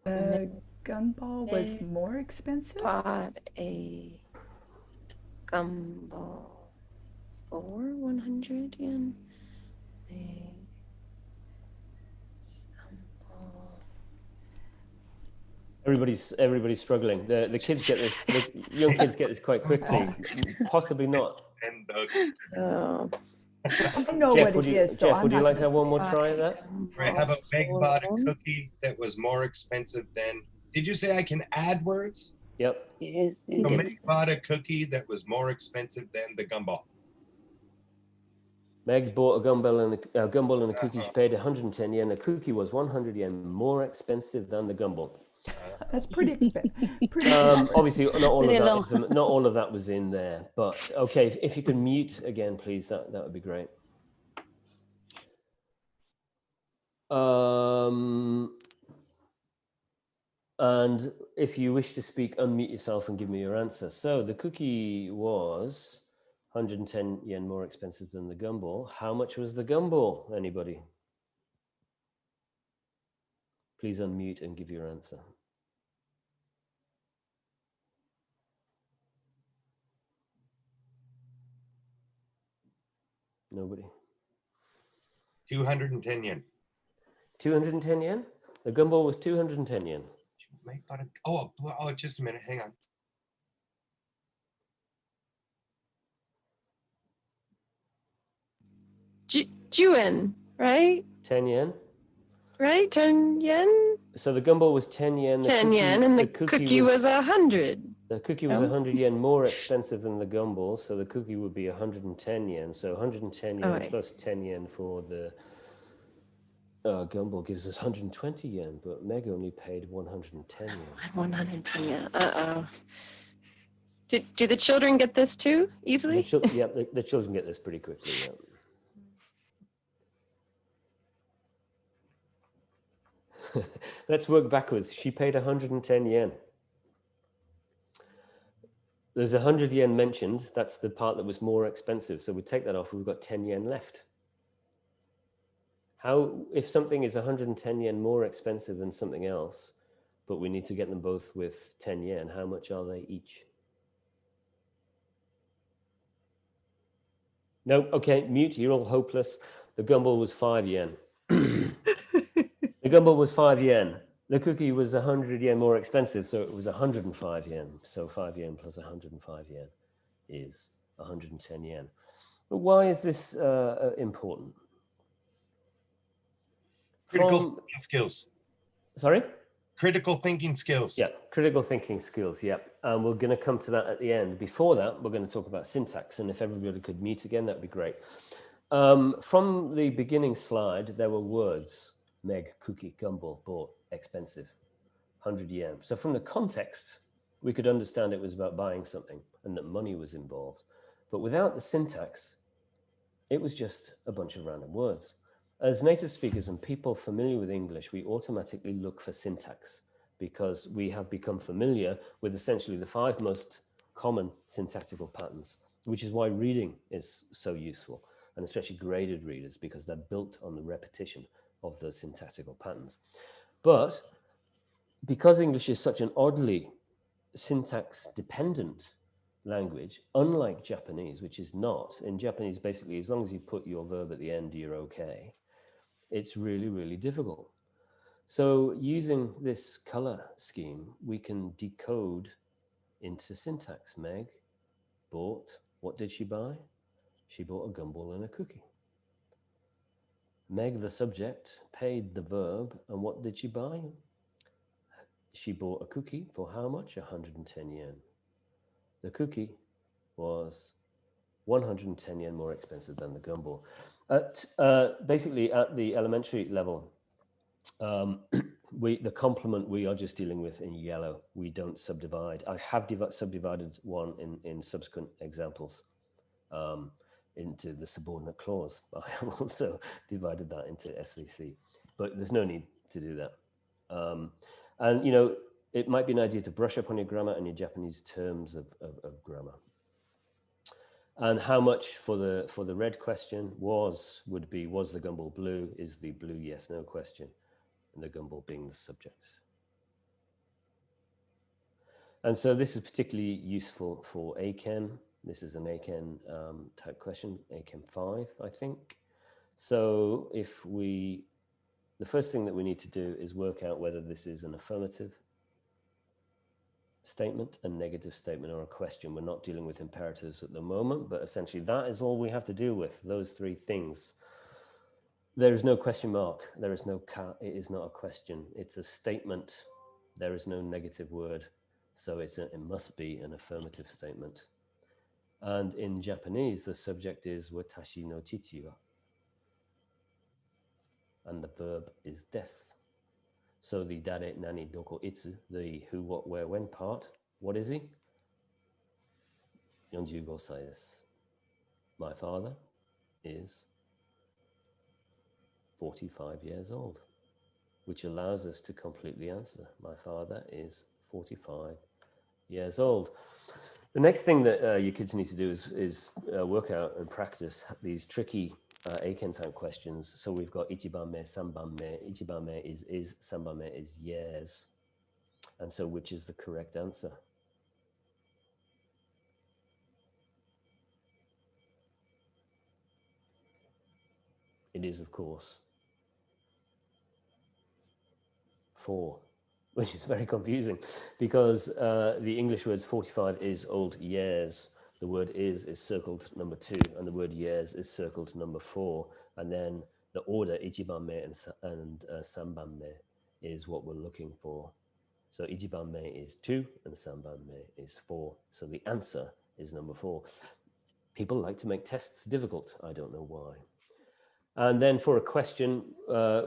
Speaker 3: The gumball was more expensive?
Speaker 6: Bought a gumball for 100 yen. A gumball.
Speaker 1: Everybody's struggling. The kids get this. The young kids get this quite quickly. Possibly not.
Speaker 4: And
Speaker 6: Oh,
Speaker 3: I know
Speaker 1: Jeff,
Speaker 3: what it is. So
Speaker 1: Jeff,
Speaker 3: I'm
Speaker 1: would you
Speaker 3: not
Speaker 1: like to
Speaker 3: gonna
Speaker 1: have one
Speaker 3: say
Speaker 1: more
Speaker 3: it.
Speaker 1: try at that?
Speaker 4: I have a Meg bought a cookie that was more expensive than. Did you say I can add words?
Speaker 1: Yep.
Speaker 5: Yes.
Speaker 4: So Meg bought a cookie that was more expensive than the gumball.
Speaker 1: Meg bought a gumball and a cookie. She paid 110 yen. The cookie was 100 yen more expensive than the gumball.
Speaker 3: That's pretty expensive.
Speaker 1: Obviously, not all of that was in there. But okay, if you can mute again, please, that would be great. And if you wish to speak, unmute yourself and give me your answer. So the cookie was 110 yen more expensive than the gumball. How much was the gumball? Anybody? Please unmute and give your answer. Nobody.
Speaker 4: 210 yen.
Speaker 1: 210 yen? The gumball was 210 yen.
Speaker 4: Meg bought a. Oh, just a minute. Hang on.
Speaker 6: Juin, right?
Speaker 1: 10 yen.
Speaker 6: right? 10 yen?
Speaker 1: So the gumball was 10 yen.
Speaker 6: 10 yen, and the cookie was 100.
Speaker 1: The cookie was
Speaker 6: No?
Speaker 1: 100 yen more expensive than the gumball, so the cookie would be 110 yen. So 110 yen
Speaker 6: right.
Speaker 1: plus 10 yen for the gumball gives us 120 yen, but Meg only paid 110 yen.
Speaker 6: 110 yen. Uh-oh. Do the children get this too easily?
Speaker 1: Yeah, the children get this pretty quickly, yeah. Let's work backwards. She paid 110 yen. There's 100 yen mentioned. That's the part that was more expensive. So we take that off, we've got 10 yen left. How, if something is 110 yen more expensive than something else, but we need to get them both with 10 yen, how much are they each? No, okay, mute, you're all hopeless. The gumball was 5 yen. The gumball was 5 yen. The cookie was 100 yen more expensive, so it was 105 yen. So 5 yen plus 105 yen is 110 yen. But why is this important?
Speaker 4: Critical thinking skills.
Speaker 1: Sorry?
Speaker 4: Critical thinking skills.
Speaker 1: Yeah, critical thinking skills, yeah. And we're going to come to that at the end. Before that, we're going to talk about syntax. And if everybody could mute again, that'd be great. From the beginning slide, there were words: Meg, cookie, gumball, bought, expensive, 100 yen. So from the context, we could understand it was about buying something and that money was involved. But without the syntax, it was just a bunch of random words. As native speakers and people familiar with English, we automatically look for syntax because we have become familiar with essentially the 5 most common syntactical patterns, which is why reading is so useful, and especially graded readers, because they're built on the repetition of those syntactical patterns. But because English is such an oddly syntax-dependent language, unlike Japanese, which is not. In Japanese, basically, as long as you put your verb at the end, you're okay. It's really, really difficult. So using this color scheme, we can decode into syntax. Meg bought, what did she buy? She bought a gumball and a cookie. Meg, the subject, paid the verb, and what did she buy? She bought a cookie for how much? 110 yen. The cookie was 110 yen more expensive than the gumball. Basically, at the elementary level, the complement we are just dealing with in yellow. We don't subdivide. I have subdivided one in subsequent examples into the subordinate clause. I have also divided that into SVC, but there's no need to do that. And you know, it might be an idea to brush up on your grammar and your Japanese terms of grammar. And how much for the red question would be was the gumball blue, is the blue yes no question, and the gumball being the subject. And so this is particularly useful for ACHEN. This is an ACHEN type question, ACHEN 5, I think. So the first thing that we need to do is work out whether this is an affirmative statement, a negative statement, or a question. We're not dealing with imperatives at the moment, but essentially that is all we have to deal with, those 3 things. There is no question mark. There is no it is not a question. It's a statement. There is no negative word. So it must be an affirmative statement. And in Japanese, the subject is watashi no chichi wa. And the verb is desu. So the dare, nani, doko, itsu, the who, what, where, when part, what is he? 45 歳です. My father is 45 years old, which allows us to completely answer. My father is 45 years old. The next thing that your kids need to do is work out and practice these tricky ACHEN type questions. So we've got ichibanme, sanbanme. Ichibanme is, sanbanme is yes. And so which is the correct answer? It is, of course, 4, which is very confusing because the English words 45 is old years. The word is circled number 2, and the word years is circled number 4. And then the order ichibanme and sanbanme is what we're looking for. So ichibanme is 2 and sanbanme is 4. So the answer is number 4. People like to make tests difficult. I don't know why. And then for a question,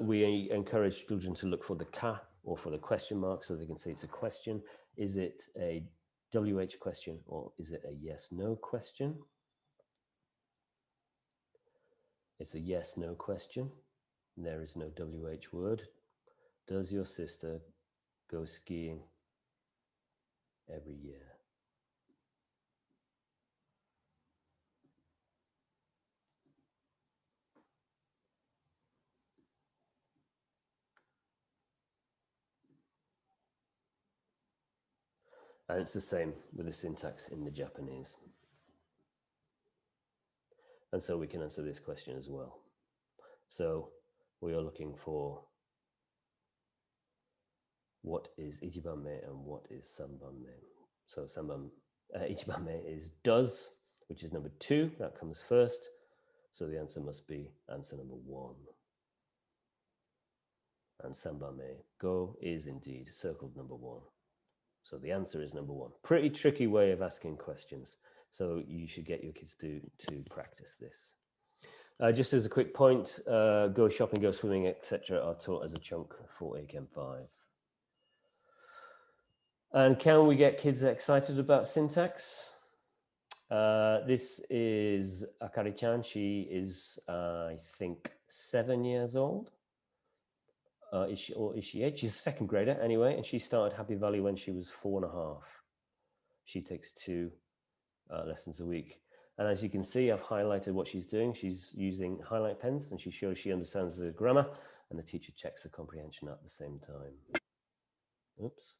Speaker 1: we encourage children to look for the ka or for the question mark so they can see it's a question. Is it a WH question or is it a yes/no question? It's a yes/no question. There is no WH word. Does your sister go skiing every year? And it's the same with the syntax in the Japanese. And so we can answer this question as well. So we are looking for what is ichibanme and what is sanbanme. So ichibanme is does, which is number 2. That comes first. So the answer must be answer number 1. And sanbanme, go, is indeed circled number 1. So the answer is number 1. Pretty tricky way of asking questions. So you should get your kids to practice this. Just as a quick point, go shopping, go swimming, etc. are taught as a chunk for AChem 5. And can we get kids excited about syntax? This is Akari-chan. She is, I think, 7 years old. Is she 8? She's a second grader anyway, and she started Happy Valley when she was 4.5. She takes 2 lessons a week. And as you can see, I've highlighted what she's doing. She's using highlight pens, and she shows she understands the grammar, and the teacher checks the comprehension at the same time. Oops.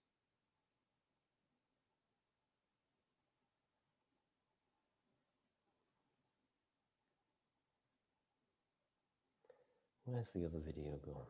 Speaker 1: Where's the other video gone?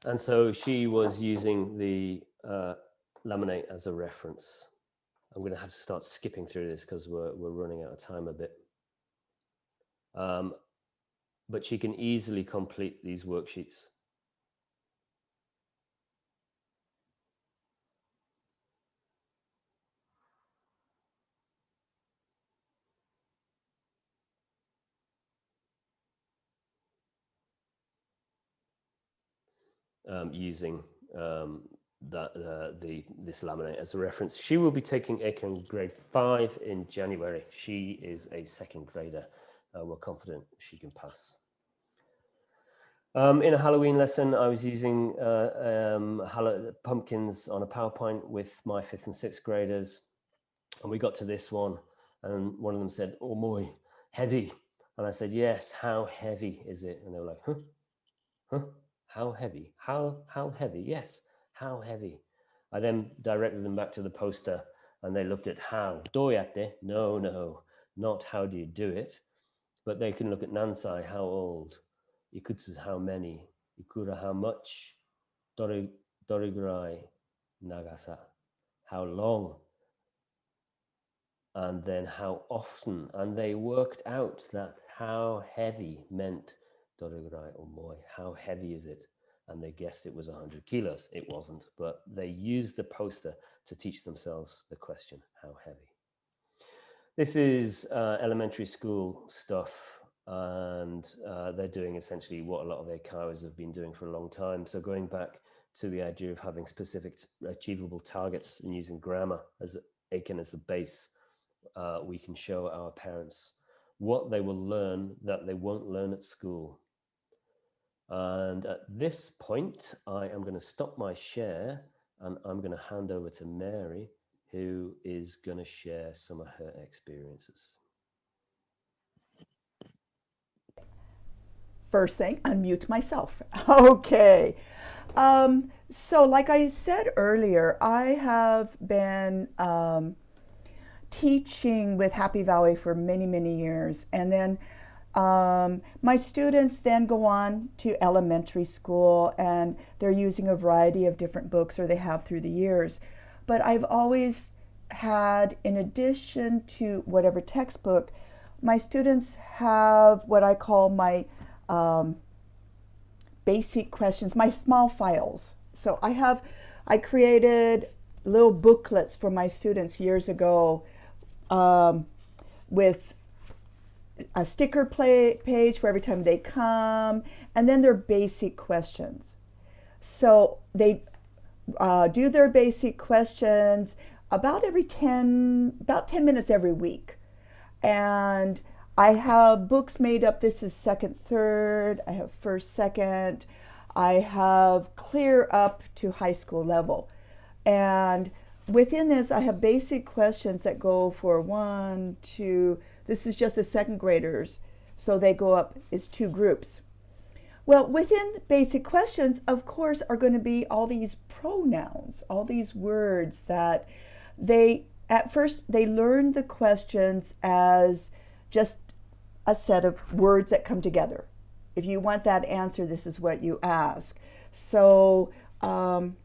Speaker 1: And so she was using the laminate as a reference. I'm going to have to start skipping through this because we're running out of time a bit. But she can easily complete these worksheets. Using this laminate as a reference. She will be taking AChem grade 5 in January. She is a second grader. We're confident she can pass. In a Halloween lesson, I was using pumpkins on a PowerPoint with my 5th and 6th graders. And we got to this one, and one of them said, "Oh, my, heavy." And I said, "Yes, how heavy is it?" And they were like, "Huh? Huh? How heavy? How heavy? Yes, how heavy?" I then directed them back to the poster, and they looked at how. Doyate? No, not how do you do it. But they can look at Nansai, how old. Ikutsu, how many. Ikura, how much. Dorigurai, nagasa, how long. And then how often. And they worked out that how heavy meant dorigurai omoi. How heavy is it? And they guessed it was 100 kilos. It wasn't, but they used the poster to teach themselves the question, how heavy? This is elementary school stuff, and they're doing essentially what a lot of eikaiwas have been doing for a long time. So going back to the idea of having specific achievable targets and using grammar as Aiken as the base, we can show our parents what they will learn that they won't learn at school. And at this point, I am going to stop my share and I'm going to hand over to Mary, who is going to share some of her experiences.
Speaker 3: First thing, unmute myself. Okay. So like I said earlier, I have been teaching with Happy Valley for many, many years. And then my students then go on to elementary school, and they're using a variety of different books, or they have through the years. But I've always had, in addition to whatever textbook, my students have what I call my basic questions, my small files. So I created little booklets for my students years ago with a sticker page for every time they come, and then their basic questions. So they do their basic questions about 10 minutes every week. And I have books made up. This is second, third. I have first, second. I have clear up to high school level. And within this, I have basic questions that go for 1, 2. This is just the second graders. So they go up as 2 groups. Well, within basic questions, of course, are going to be all these pronouns, all these words that at first they learn the questions as just a set of words that come together. If you want that answer, this is what you ask. So on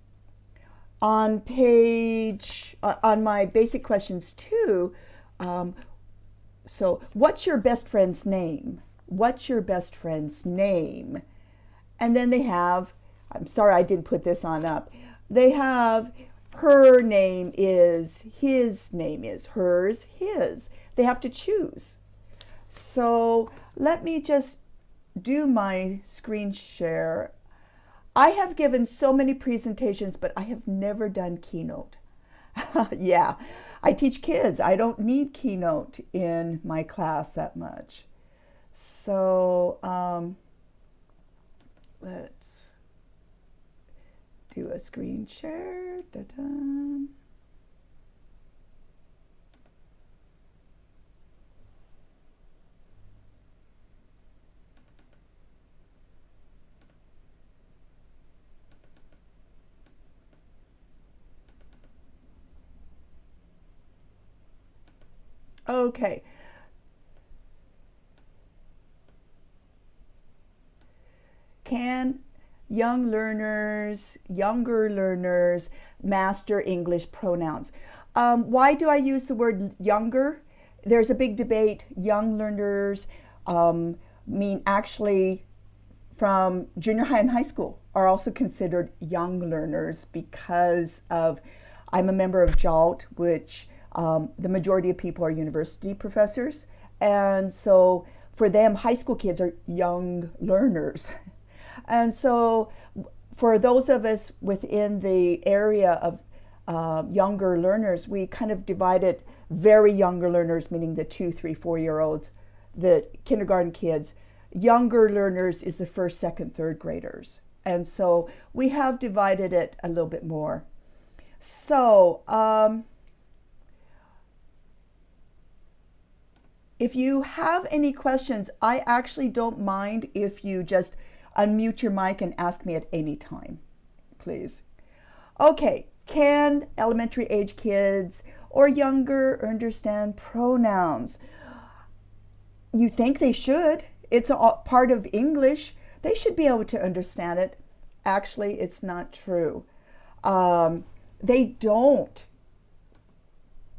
Speaker 3: my basic questions 2, so what's your best friend's name? What's your best friend's name? And then they have, I'm sorry I didn't put this on up, they have her name is, his name is, hers, his. They have to choose. So let me just do my screen share. I have given so many presentations, but I have never done Keynote. Yeah, I teach kids. I don't need Keynote in my class that much. So let's do a screen share. Da-da. Okay. Can younger learners master English pronouns? Why do I use the word younger? There's a big debate. Young learners mean actually from junior high and high school are also considered young learners because of, I'm a member of JALT, which the majority of people are university professors. And so for them, high school kids are young learners. And so for those of us within the area of younger learners, we kind of divided very younger learners, meaning the 2, 3, 4-year-olds, the kindergarten kids. Younger learners is the first, second, third graders. And so we have divided it a little bit more. So if you have any questions, I actually don't mind if you just unmute your mic and ask me at any time, please. Okay, can elementary age kids or younger understand pronouns? You think they should. It's a part of English. They should be able to understand it. Actually, it's not true. They don't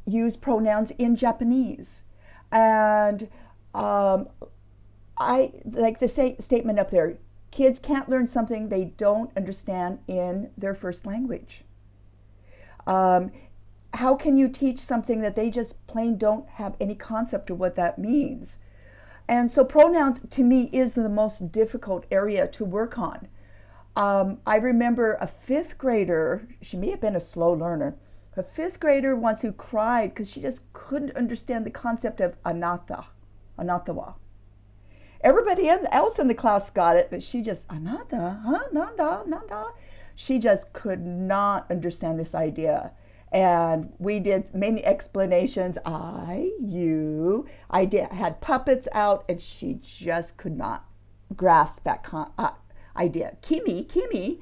Speaker 3: use pronouns in Japanese. And I like the statement up there, kids can't learn something they don't understand in their first language. How can you teach something that they just plain don't have any concept of what that means? And so pronouns, to me, is the most difficult area to work on. I remember a 5th grader, she may have been a slow learner, a 5th grader once who cried because she just couldn't understand the concept of anata, anatawa. Everybody else in the class got it, but she just, anata, huh, nanda, nanda. She just could not understand this idea. And we did many explanations. Had puppets out, and she just could not grasp that idea. Kimi, Kimi.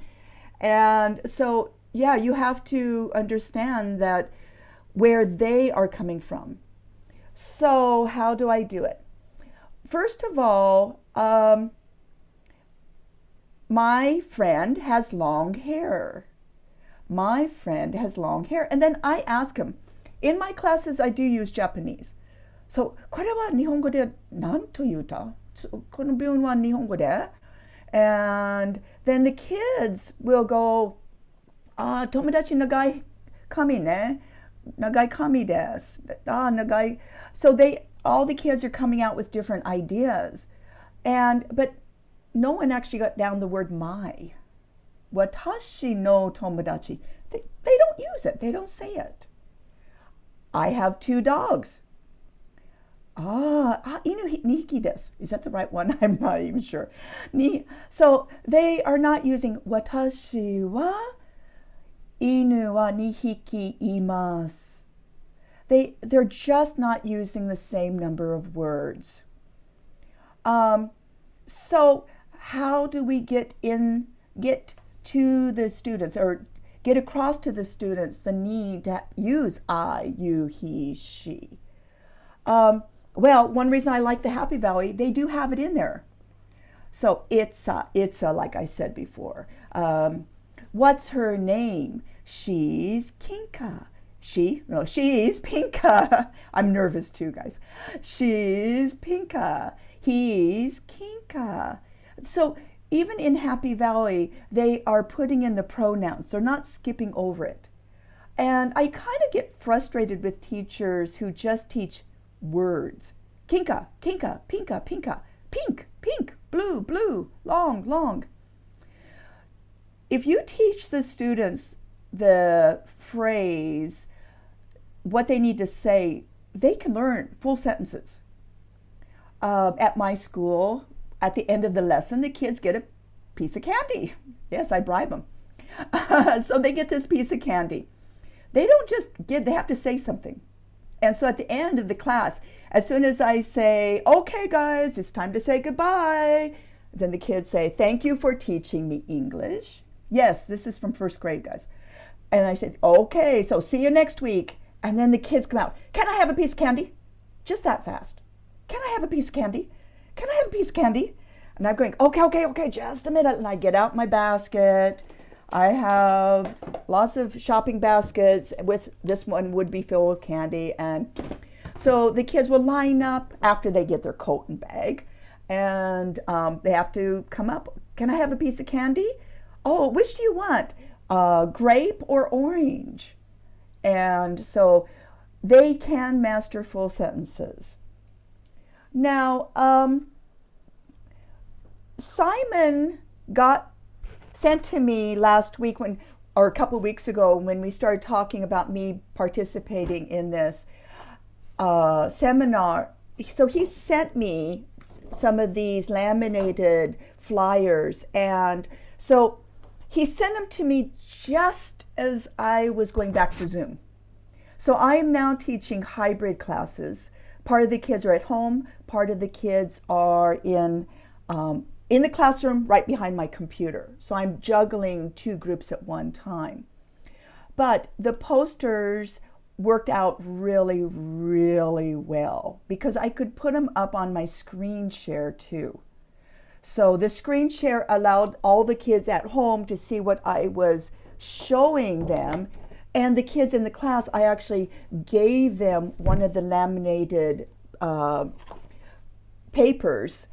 Speaker 3: And so, yeah, you have to understand that where they are coming from. So, how do I do it? First of all, my friend has long hair. My friend has long hair. And then I ask him, in my classes, I do use Japanese. So, これは日本語で何と言うた？この文は日本語で? And then the kids will go, 友達長い髪ね。長い髪です。長い. So all the kids are coming out with different ideas. But no one actually got down the word my. Watashi no tomodachi. They don't use it. They don't say it. I have 2 dogs. Inu ni hiki desu. Is that the right one? I'm not even sure. So they are not using watashi wa inu wa 2匹います. They're just not using the same number of words. So how do we get to the students, or get across to the students the need to use I, you, he, she? Well, one reason I like the Happy Valley, they do have it in there. So it's like I said before. What's her name? She's Kinka. She's Pinka. I'm nervous too, guys. She's Pinka. He's Kinka. So even in Happy Valley, they are putting in the pronouns. They're not skipping over it. And I kind of get frustrated with teachers who just teach words. Kinka, kinka, pinka, pinka, pink, pink, blue, blue, long, long. If you teach the students the phrase, what they need to say, they can learn full sentences. At my school, at the end of the lesson, the kids get a piece of candy. Yes, I bribe them. So they get this piece of candy. They don't just they have to say something. And so at the end of the class, as soon as I say, okay guys, it's time to say goodbye, then the kids say, thank you for teaching me English. Yes, this is from first grade, guys. And I said, okay, so see you next week. And then the kids come out, can I have a piece of candy? Just that fast. Can I have a piece of candy? Can I have a piece of candy? And I'm going, okay, just a minute. And I get out my basket. I have lots of shopping baskets. With this one would be filled with candy. And so the kids will line up after they get their coat and bag. And they have to come up. Can I have a piece of candy? Oh, which do you want? Grape or orange? And so they can master full sentences. Now, Simon got sent to me last week or a couple weeks ago when we started talking about me participating in this seminar. So he sent me some of these laminated flyers, and so he sent them to me just as I was going back to Zoom. So I am now teaching hybrid classes. Part of the kids are at home, part of the kids are in the classroom right behind my computer. So I'm juggling 2 groups at one time. But the posters worked out really, really well because I could put them up on my screen share too. So the screen share allowed all the kids at home to see what I was showing them. And the kids in the class, I actually gave them one of the laminated papers.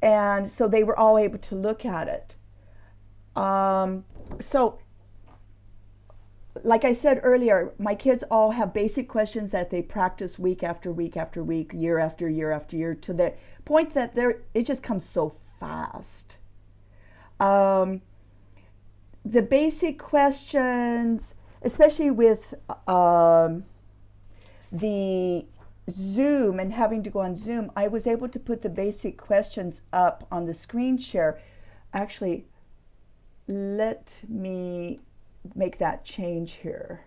Speaker 3: And so they were all able to look at it. So like I said earlier, my kids all have basic questions that they practice week after week after week, year after year after year, to the point that it just comes so fast. The basic questions, especially with the Zoom and having to go on Zoom, I was able to put the basic questions up on the screen share. Actually, let me make that change here.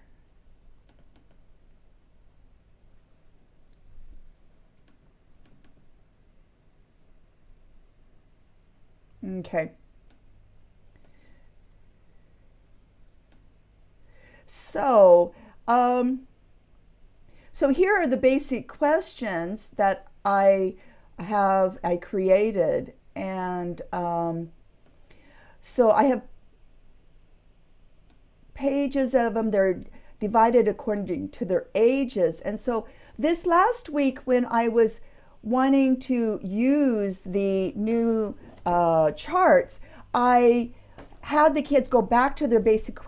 Speaker 3: Okay. So, so here are the basic questions that I created, and so I have pages of them. They're divided according to their ages, and so this last week when I was wanting to use the new charts, I had the kids go back to their basic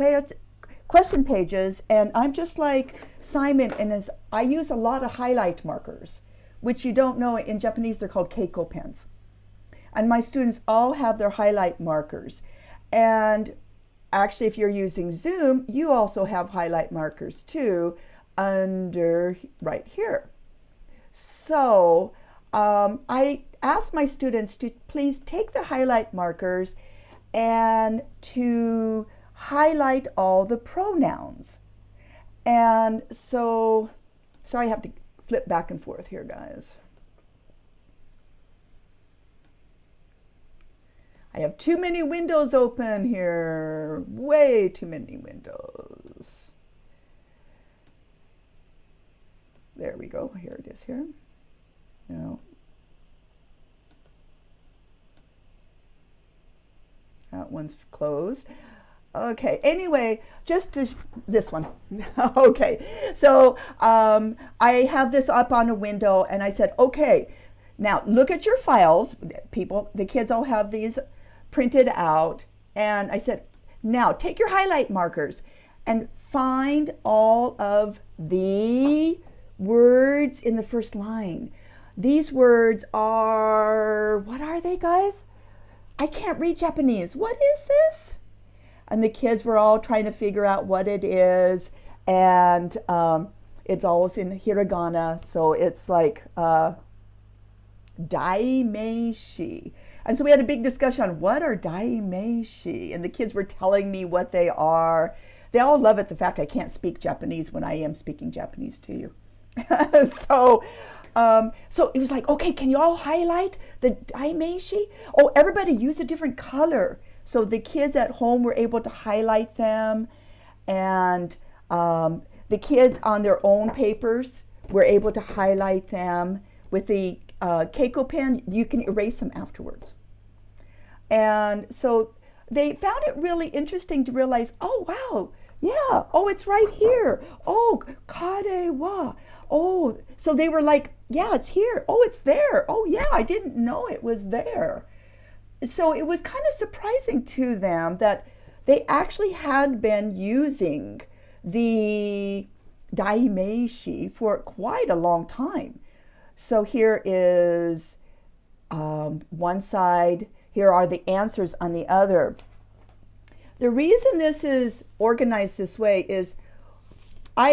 Speaker 3: question pages, and I'm just like Simon, and as I use a lot of highlight markers, which you don't know, in Japanese they're called keiko pens. And my students all have their highlight markers. And actually, if you're using Zoom, you also have highlight markers too, under right here. So I asked my students to please take the highlight markers and to highlight all the pronouns. And so, sorry, I have to flip back and forth here, guys. I have too many windows open here, way too many windows. There we go, here it is here. No. That one's closed. Okay, anyway, just to this one. Okay, so I have this up on a window, and I said, okay, now look at your files. People, the kids all have these printed out, and I said, now take your highlight markers and find all of the words in the first line. These words are, what are they, guys? I can't read Japanese. What is this? And the kids were all trying to figure out what it is, and it's always in hiragana, so it's like daimeishi. And so we had a big discussion on what are daimeishi, and the kids were telling me what they are. They all love it, the fact I can't speak Japanese when I am speaking Japanese to you. So it was like, okay, can you all highlight the daimeishi? Oh, everybody use a different color. So the kids at home were able to highlight them, and the kids on their own papers were able to highlight them with the keiko pen. You can erase them afterwards. And so they found it really interesting to realize, oh, wow, yeah, oh, it's right here. Oh, kare wa. Oh, so they were like, yeah, it's here. Oh, it's there. Oh, yeah, I didn't know it was there. So it was kind of surprising to them that they actually had been using the daimeishi for quite a long time. So here is one side. Here are the answers on the other. The reason this is organized this way is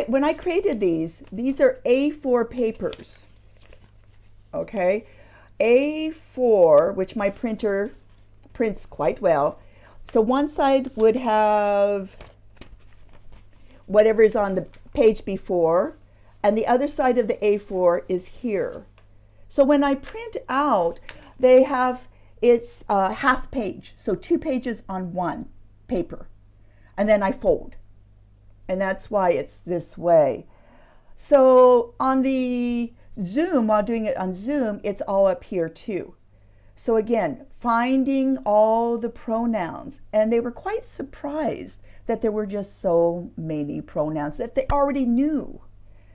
Speaker 3: when I created these are A4 papers. Okay, A4, which my printer prints quite well. So one side would have whatever is on the page before, and the other side of the A4 is here. So when I print out, they have, it's half page, so 2 pages on one paper, and then I fold, and that's why it's this way. So on the Zoom, while doing it on Zoom, it's all up here too. So again, finding all the pronouns, and they were quite surprised that there were just so many pronouns that they already knew,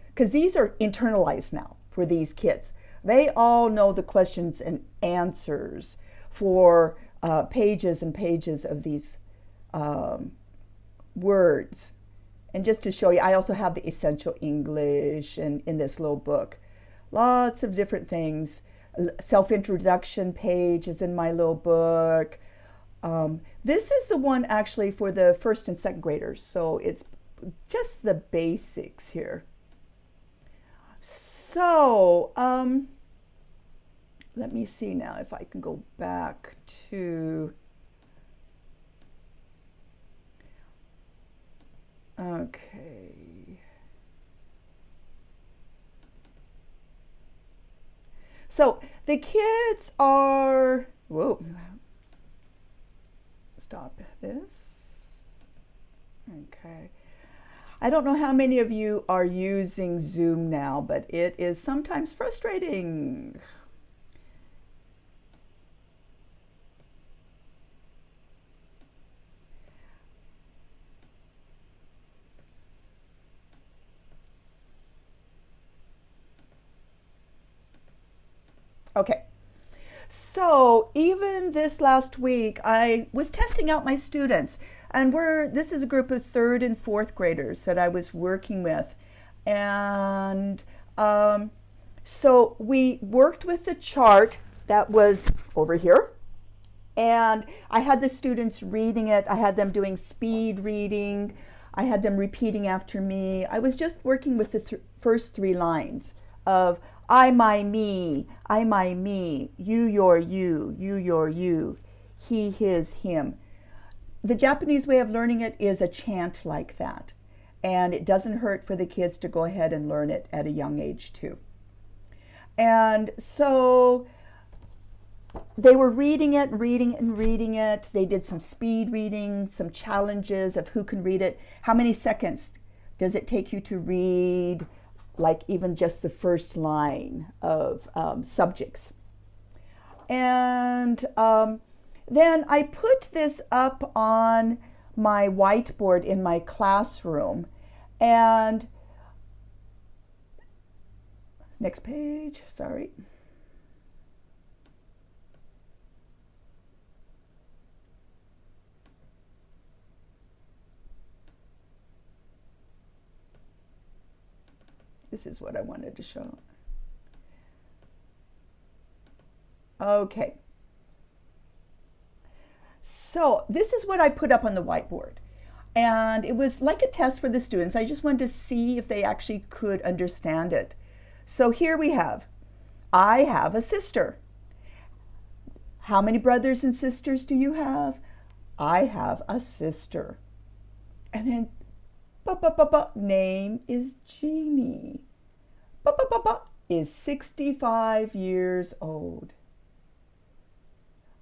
Speaker 3: because these are internalized now for these kids. They all know the questions and answers for pages and pages of these words. And just to show you, I also have the Essential English and in this little book. Lots of different things. Self-introduction page is in my little book. This is the one actually for the 1st and 2nd graders, so it's just the basics here. So let me see now if I can go back to, okay. So the kids are, whoa, stop this. Okay. I don't know how many of you are using Zoom now, but it is sometimes frustrating. Okay. So even this last week, I was testing out my students, and this is a group of 3rd and 4th graders that I was working with. And so we worked with the chart that was over here, and I had the students reading it. I had them doing speed reading. I had them repeating after me. I was just working with the first 3 lines of I, my, me, you, your, you, your, you, he, his, him. The Japanese way of learning it is a chant like that. And it doesn't hurt for the kids to go ahead and learn it at a young age too. And so they were reading it. They did some speed reading, some challenges of who can read it. How many seconds does it take you to read, like even just the first line of subjects? And then I put this up on my whiteboard in my classroom. And next page, sorry. This is what I wanted to show. Okay. So this is what I put up on the whiteboard. And it was like a test for the students. I just wanted to see if they actually could understand it. So here we have, I have a sister. How many brothers and sisters do you have? I have a sister. And then name is Jeannie. Is 65 years old.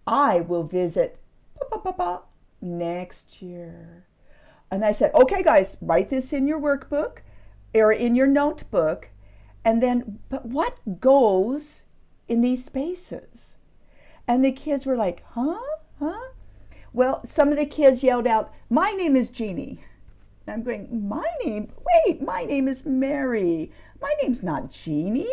Speaker 3: I will visit next year. And I said, okay guys, write this in your workbook or in your notebook. And then, but what goes in these spaces? And the kids were like, huh? Well, some of the kids yelled out, my name is Jeannie. And I'm going, my name is Mary. My name's not Jeannie.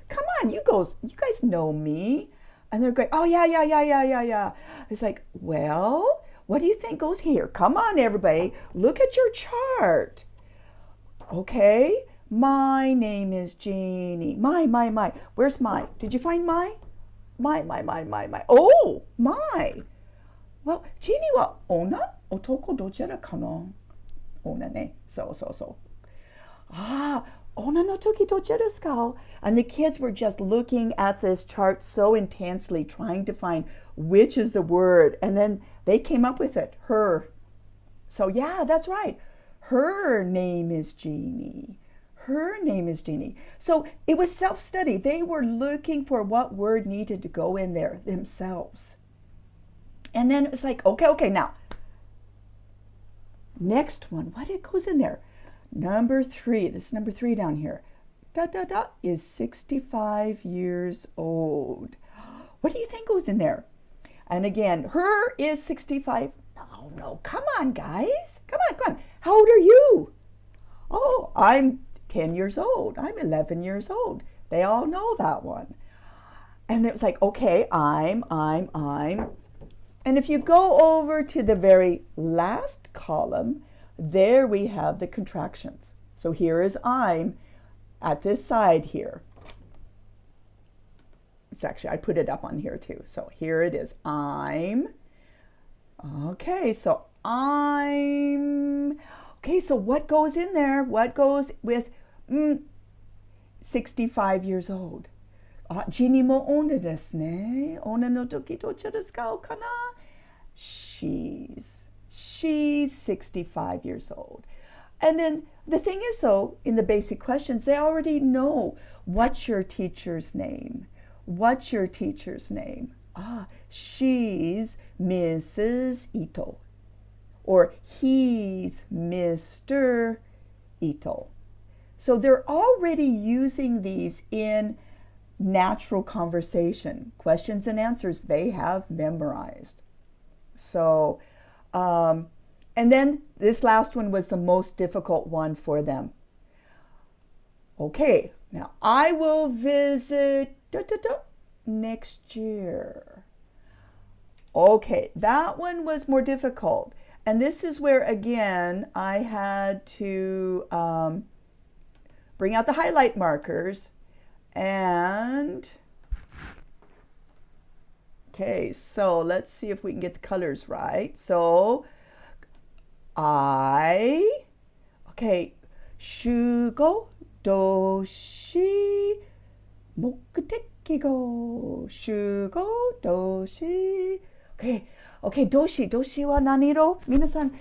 Speaker 3: Come on, you guys know me. And they're going, oh yeah. It's like, well, what do you think goes here? Come on, everybody, look at your chart. Okay, my name is Jeannie. My. Where's my? Did you find my? My. Oh, my. Well, Jeannie wa ona otoko dochira kana? Ona ne. So. Ah, ona no toki dochira desu ka? And the kids were just looking at this chart so intensely, trying to find which is the word. And then they came up with it, her. So yeah, that's right. Her name is Jeannie. Her name is Jeannie. So it was self-study. They were looking for what word needed to go in there themselves. And then it was like, okay, now, next one, what it goes in there? Number 3, this is number 3 down here. Is 65 years old. What do you think goes in there? And again, her is 65. No, come on, guys. Come on. How old are you? Oh, I'm 10 years old. I'm 11 years old. They all know that one. And it was like, okay, I'm. And if you go over to the very last column, there we have the contractions. So here is I'm at this side here. It's actually, I put it up on here too. So here it is, I'm. Okay, so I'm. Okay, so what goes in there? What goes with 65 years old? Jeannie mo ona desu ne. Ona no toki dochira desu ka kana? She's 65 years old. And then the thing is though, in the basic questions, they already know what's your teacher's name? What's your teacher's name? She's Mrs. Ito. Or he's Mr. Ito. So they're already using these in natural conversation. Questions and answers they have memorized. So, and then this last one was the most difficult one for them. Okay, now I will visit next year. Okay, that one was more difficult. And this is where, again, I had to bring out the highlight markers. And, okay, so let's see if we can get the colors right. So, shugo, doshi, mokuteki shugo, doshi. Okay, doshi wa naniro? Minasan,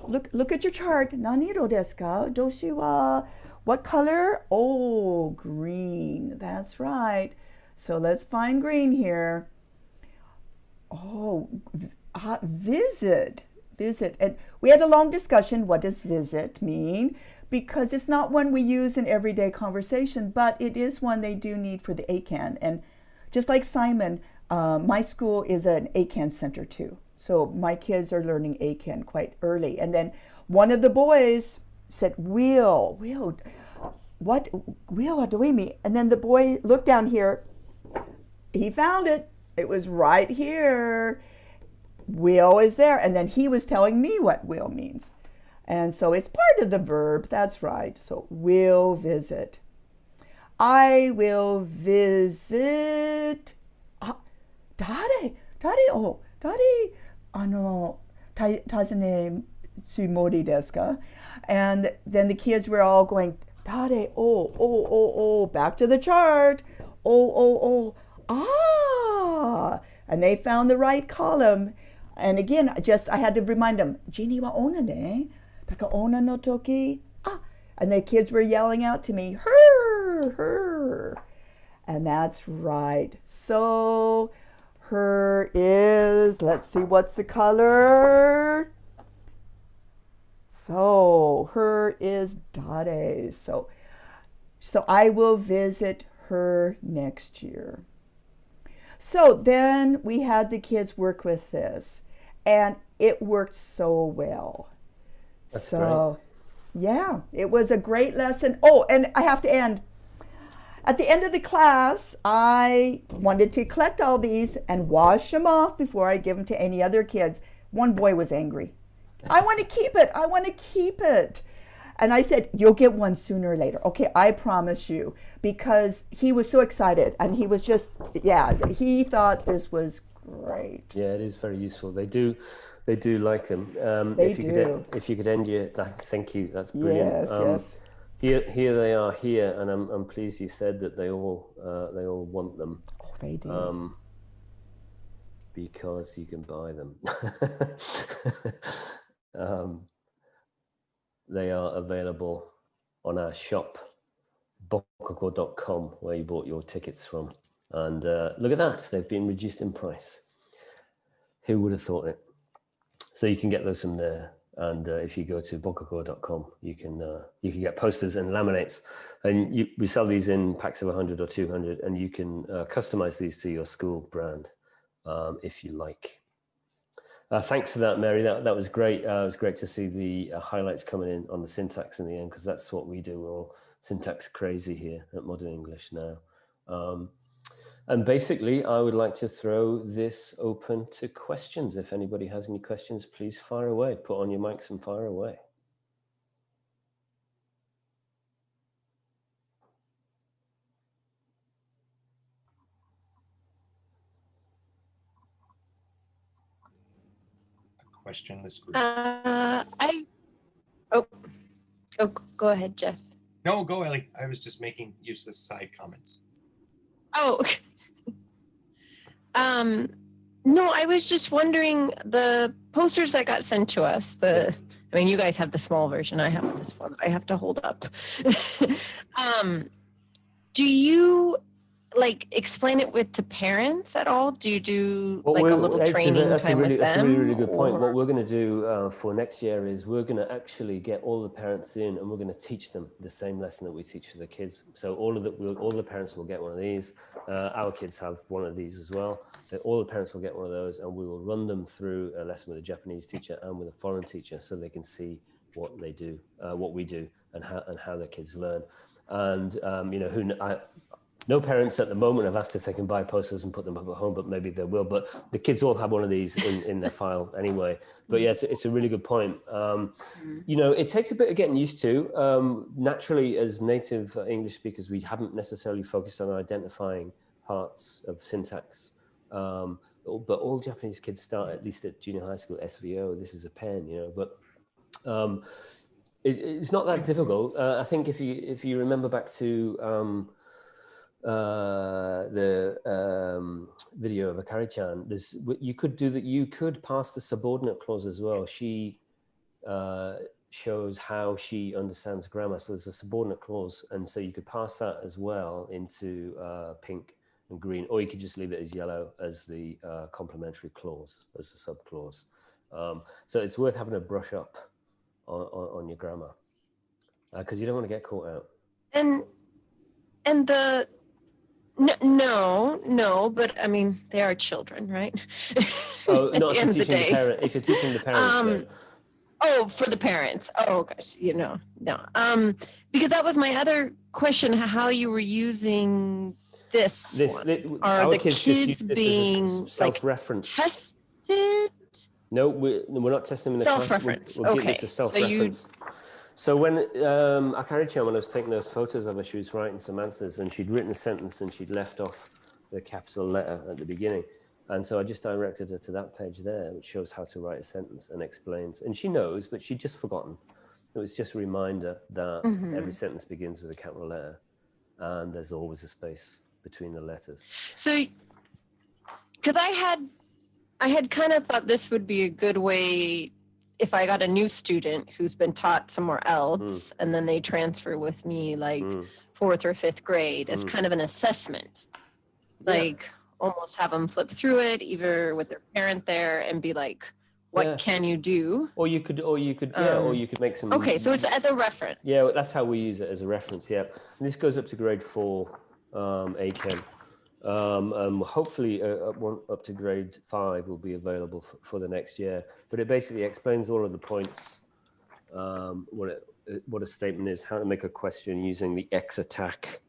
Speaker 3: look at your chart. Naniro desu ka? Doshi wa what color? Oh, green. That's right. So let's find green here. Oh, visit. And we had a long discussion. What does visit mean? Because it's not one we use in everyday conversation, but it is one they do need for the ACAN. And just like Simon, my school is an ACAN center too. So my kids are learning ACAN quite early. And then one of the boys said, Will, what do we mean? And then the boy looked down here. He found it. It was right here. Will is there. And then he was telling me what will means. And so it's part of the verb. That's right. So will visit. I will visit. Dare, 尋ねつもりですか? And then the kids were all going, Dare, back to the chart. And they found the right column. And again, I had to remind them, Jini wa ona ne? Taka ona no toki. And the kids were yelling out to me, her. And that's right. So, her is, let's see, what's the color? So, her is dare. So I will visit her next year. So then we had the kids work with this, and it worked so well.
Speaker 1: That's great.
Speaker 3: Yeah, it was a great lesson. Oh, and I have to end. At the end of the class, I wanted to collect all these and wash them off before I give them to any other kids. One boy was angry. I want to keep it. And I said, you'll get one sooner or later. Okay, I promise you. Because he was so excited. And he was just, he thought this was great.
Speaker 1: Yeah, it is very useful. They do like them. If you could end your thank you. That's brilliant.
Speaker 3: Yes.
Speaker 1: Here they are here, and I'm pleased you said that they all want them.
Speaker 3: Oh, they do.
Speaker 1: Because you can buy them. They are available on our shop, bokkako.com, where you bought your tickets from. And look at that, they've been reduced in price. Who would have thought it? So you can get those from there. And if you go to bokkako.com, you can get posters and laminates. And we sell these in packs of 100 or 200, and you can customize these to your school brand if you like. Thanks for that, Mary. That was great. It was great to see the highlights coming in on the syntax in the end, because that's what we do. We're all syntax crazy here at Modern English now. And basically, I would like to throw this open to questions. If anybody has any questions, please fire away. Put on your mics and fire away.
Speaker 4: Question this group.
Speaker 6: Go ahead, Jeff.
Speaker 4: No, go, Ellie. I was just making useless side comments.
Speaker 6: Oh, no, I was just wondering, the posters that got sent to us, I mean, you guys have the small version. I have this one I have to hold up. Do you like explain it with to parents at all? Do you do
Speaker 1: Well,
Speaker 6: like a little training time with
Speaker 1: that's a
Speaker 6: them?
Speaker 1: really good point.
Speaker 6: or-
Speaker 1: What we're going to do for next year is we're going to actually get all the parents in, and we're going to teach them the same lesson that we teach to the kids. So all the parents will get one of these. Our kids have one of these as well. All the parents will get one of those, and we will run them through a lesson with a Japanese teacher and with a foreign teacher, so they can see what they do, what we do, and how their kids learn. And you know, no parents at the moment have asked if they can buy posters and put them up at home, but maybe they will. But the kids all have one of these in their file anyway. But yeah, it's a really good point. You know, it takes a bit of getting used to. Naturally, as native English speakers, we haven't necessarily focused on identifying parts of syntax. But all Japanese kids start, at least at junior high school, SVO, this is a pen, you know. But it's not that difficult. I think if you remember back to the video of Akari-chan, you could do that. You could pass the subordinate clause as well. She shows how she understands grammar. So there's a subordinate clause, and so you could pass that as well into pink and green, or you could just leave it as yellow as the complementary clause, as the subclause. So it's worth having a brush up on your grammar because you don't want to get caught out.
Speaker 6: And the no, but I mean they are children, right?
Speaker 1: Oh,
Speaker 6: At
Speaker 1: not
Speaker 6: the
Speaker 1: if
Speaker 6: end
Speaker 1: you're
Speaker 6: of the
Speaker 1: teaching the
Speaker 6: day.
Speaker 1: parent. If you're teaching the parents, then.
Speaker 6: Oh, for the parents. Oh gosh, you know, no. Because that was my other question: how you were using this one? Are
Speaker 1: our
Speaker 6: the
Speaker 1: kids just
Speaker 6: kids
Speaker 1: use this
Speaker 6: being
Speaker 1: as a self-reference.
Speaker 6: like tested?
Speaker 1: No, we're not testing them in the class.
Speaker 6: Self-reference.
Speaker 1: We'll
Speaker 6: Okay.
Speaker 1: give this a self-reference. So when Akari-chan, when I was taking those photos of her, she was writing some answers, and she'd written a sentence, and she'd left off the capital letter at the beginning. And so I just directed her to that page there, which shows how to write a sentence and explains. And she knows, but she'd just forgotten. It was just a reminder that every sentence begins with a capital letter, and there's always a space between the letters.
Speaker 6: So, because I had kind of thought this would be a good way if I got a new student who's been taught somewhere else and then they transfer with me like fourth or fifth grade as kind of an assessment. Like almost have them flip through it either with their parent there and be like, what can you do? Or you could
Speaker 1: make some.
Speaker 6: Okay, so it's as a reference.
Speaker 1: Yeah, that's how we use it, as a reference. Yeah, and this goes up to grade 4, A-Chem. Hopefully up to grade 5 will be available for the next year. But it basically explains all of the points, what a statement is, how to make a question using the X attack.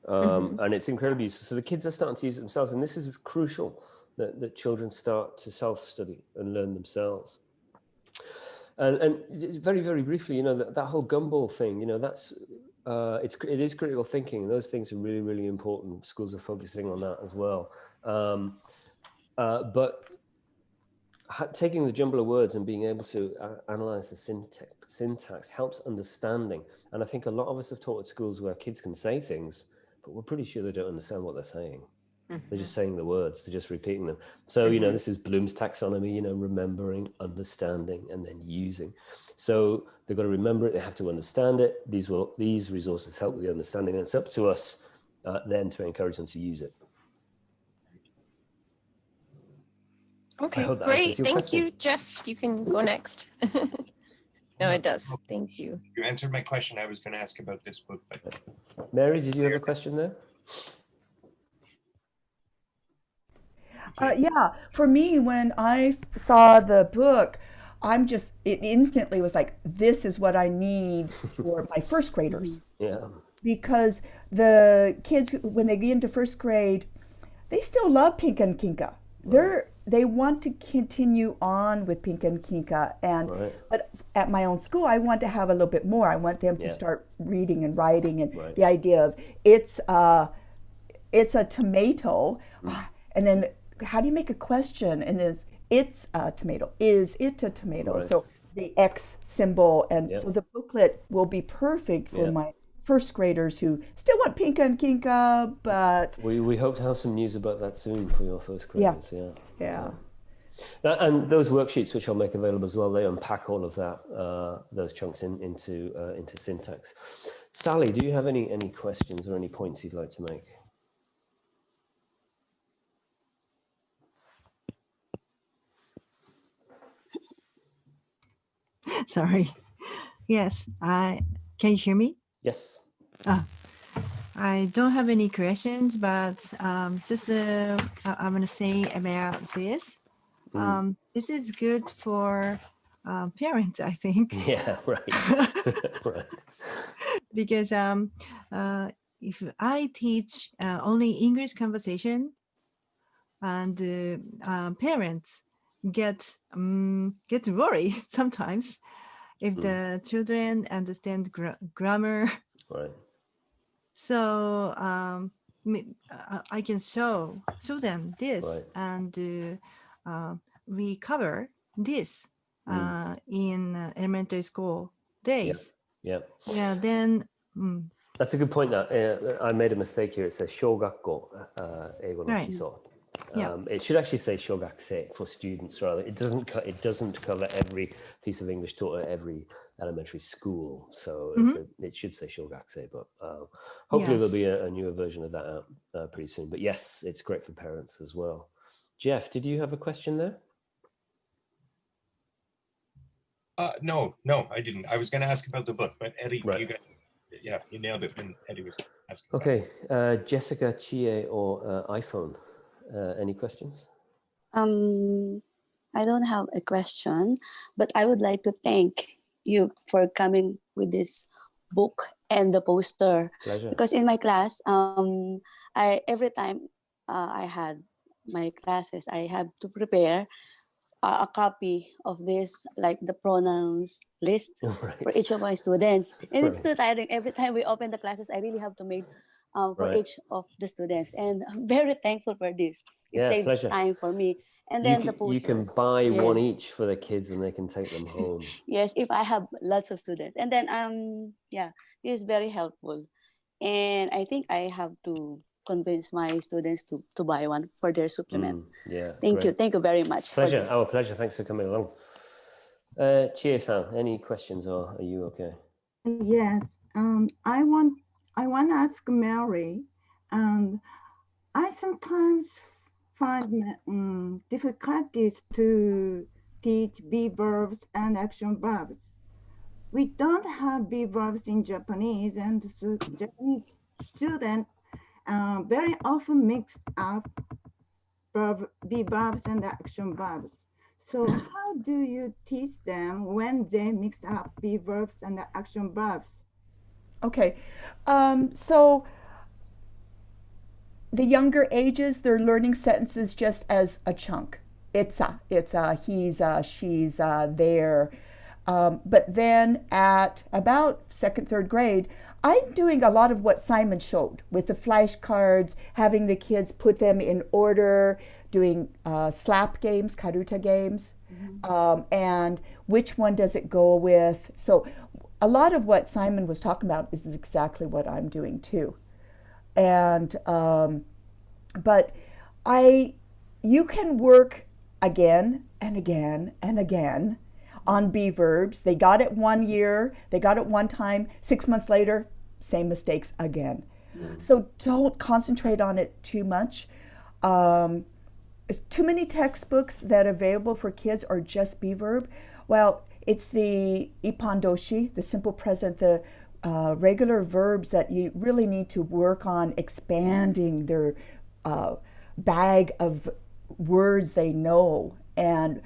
Speaker 1: And it's incredibly useful. So the kids are starting to use it themselves, and this is crucial that children start to self-study and learn themselves. And very, very briefly, you know, that whole gumball thing, you know, that's it is critical thinking. Those things are really, really important. Schools are focusing on that as well. But taking the jumble of words and being able to analyze the syntax helps understanding. And I think a lot of us have taught at schools where kids can say things, but we're pretty sure they don't understand what they're saying. They're just saying the words, they're just repeating them. So, you know, this is Bloom's taxonomy, you know, remembering, understanding, and then using. So they've got to remember it, they have to understand it. These resources help with the understanding, and it's up to us then to encourage them to use it.
Speaker 6: Okay, great. Thank you, Jeff. You can go next. No, it does. Thank you.
Speaker 4: You answered my question. I was going to ask about this book. But...
Speaker 1: Mary, did you have a question there?
Speaker 3: Yeah, for me, when I saw the book, it instantly was like, this is what I need for my first graders.
Speaker 1: Yeah.
Speaker 3: Because the kids, when they get into first grade, they still love Pink and Kinka. Right. They want to continue on with Pink and Kinka, but at my own school, I want to have a little bit more. I want them to start reading and writing, and the idea of it's a tomato, and then how do you make a question? And it's a tomato. Is it a tomato? Right. So the X symbol, and so the booklet will be perfect for my first graders who still want Pink and Kinka, but
Speaker 1: we hope to have some news about that soon for your first graders.
Speaker 3: Yeah.
Speaker 1: And those worksheets, which I'll make available as well, they unpack all of that, those chunks into syntax. Sally, do you have any questions or any points you'd like to make?
Speaker 2: Sorry. Yes, can you hear me?
Speaker 1: Yes.
Speaker 2: I don't have any questions, but just I'm going to say about this. This is good for parents, I think.
Speaker 1: Yeah, right. Right.
Speaker 2: Because if I teach only English conversation, and parents get worried sometimes if the children understand grammar.
Speaker 1: Right.
Speaker 2: So I can show them this,
Speaker 1: Right.
Speaker 2: and we cover this in elementary school days.
Speaker 1: Yeah.
Speaker 2: Yeah. Then.
Speaker 1: That's a good point. That I made a mistake here. It says shogakko eigo no
Speaker 2: Right.
Speaker 1: kiso.
Speaker 2: Yeah.
Speaker 1: It should actually say shogakusei for students rather. It doesn't cover every piece of English taught at every elementary school. So it should say shogakusei, but hopefully there'll be a newer version of that out pretty soon. But yes, it's great for parents as well. Jeff, did you have a question there?
Speaker 4: No, I didn't. I was going to ask about the book, but Eddie, you nailed it when Eddie was asking.
Speaker 1: Okay, Jessica, Chie, or iPhone, any questions?
Speaker 5: I don't have a question, but I would like to thank you for coming with this book and the poster.
Speaker 1: Pleasure.
Speaker 5: Because in my class, every time I had my classes, I have to prepare a copy of this, like the pronouns list for each of my students. And it's too tiring. Every time we open the classes, I really have to make for each of the students. And I'm very thankful for this. It saves time for me. And then the posters.
Speaker 1: You can buy one each for the kids and they can take them home.
Speaker 5: Yes, if I have lots of students. And then, this is very helpful. And I think I have to convince my students to buy one for their supplement. Thank you very much.
Speaker 1: Pleasure. Our pleasure. Thanks for coming along. Chie-san, any questions or are you okay?
Speaker 7: Yes. I want to ask Mary, and I sometimes find difficulties to teach be verbs and action verbs. We don't have be verbs in Japanese, and so Japanese students very often mix up be verbs and action verbs. So how do you teach them when they mix up be verbs and action verbs?
Speaker 3: Okay, so the younger ages, they're learning sentences just as a chunk. It's a, he's a, she's a, there. But then at about second, third grade, I'm doing a lot of what Simon showed with the flashcards, having the kids put them in order, doing slap games, karuta games, and which one does it go with. So a lot of what Simon was talking about is exactly what I'm doing too. And but you can work again and again and again on be verbs. They got it 1 year, they got it one time, 6 months later, same mistakes again. So don't concentrate on it too much. There's too many textbooks that are available for kids are just be verb. Well, it's the ipandoshi, the simple present, the regular verbs that you really need to work on expanding their bag of words they know, and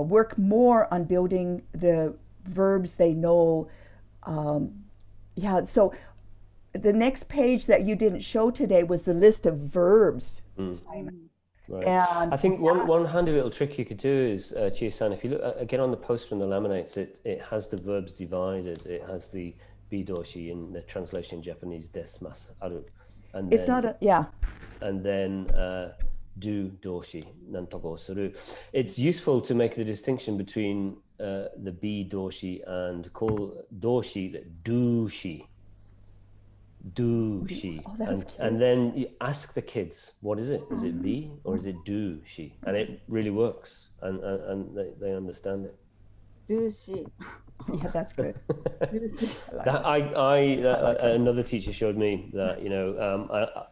Speaker 3: work more on building the verbs they know. So the next page that you didn't show today was the list of verbs, Simon.
Speaker 1: Right. And I think one handy little trick you could do is, Chie-san, if you look again on the poster and the laminates, it has the verbs divided. It has the bidoshi in the translation in Japanese desmas aru, and
Speaker 3: it's not a
Speaker 1: and then do doshi nantoko suru. It's useful to make the distinction between the be doshi and call doshi doushi. And then you ask the kids, what is it? Is it be or is it do she? And it really works, and they understand it.
Speaker 7: Dushi.
Speaker 3: Yeah, that's good.
Speaker 1: Another teacher showed me that, you know,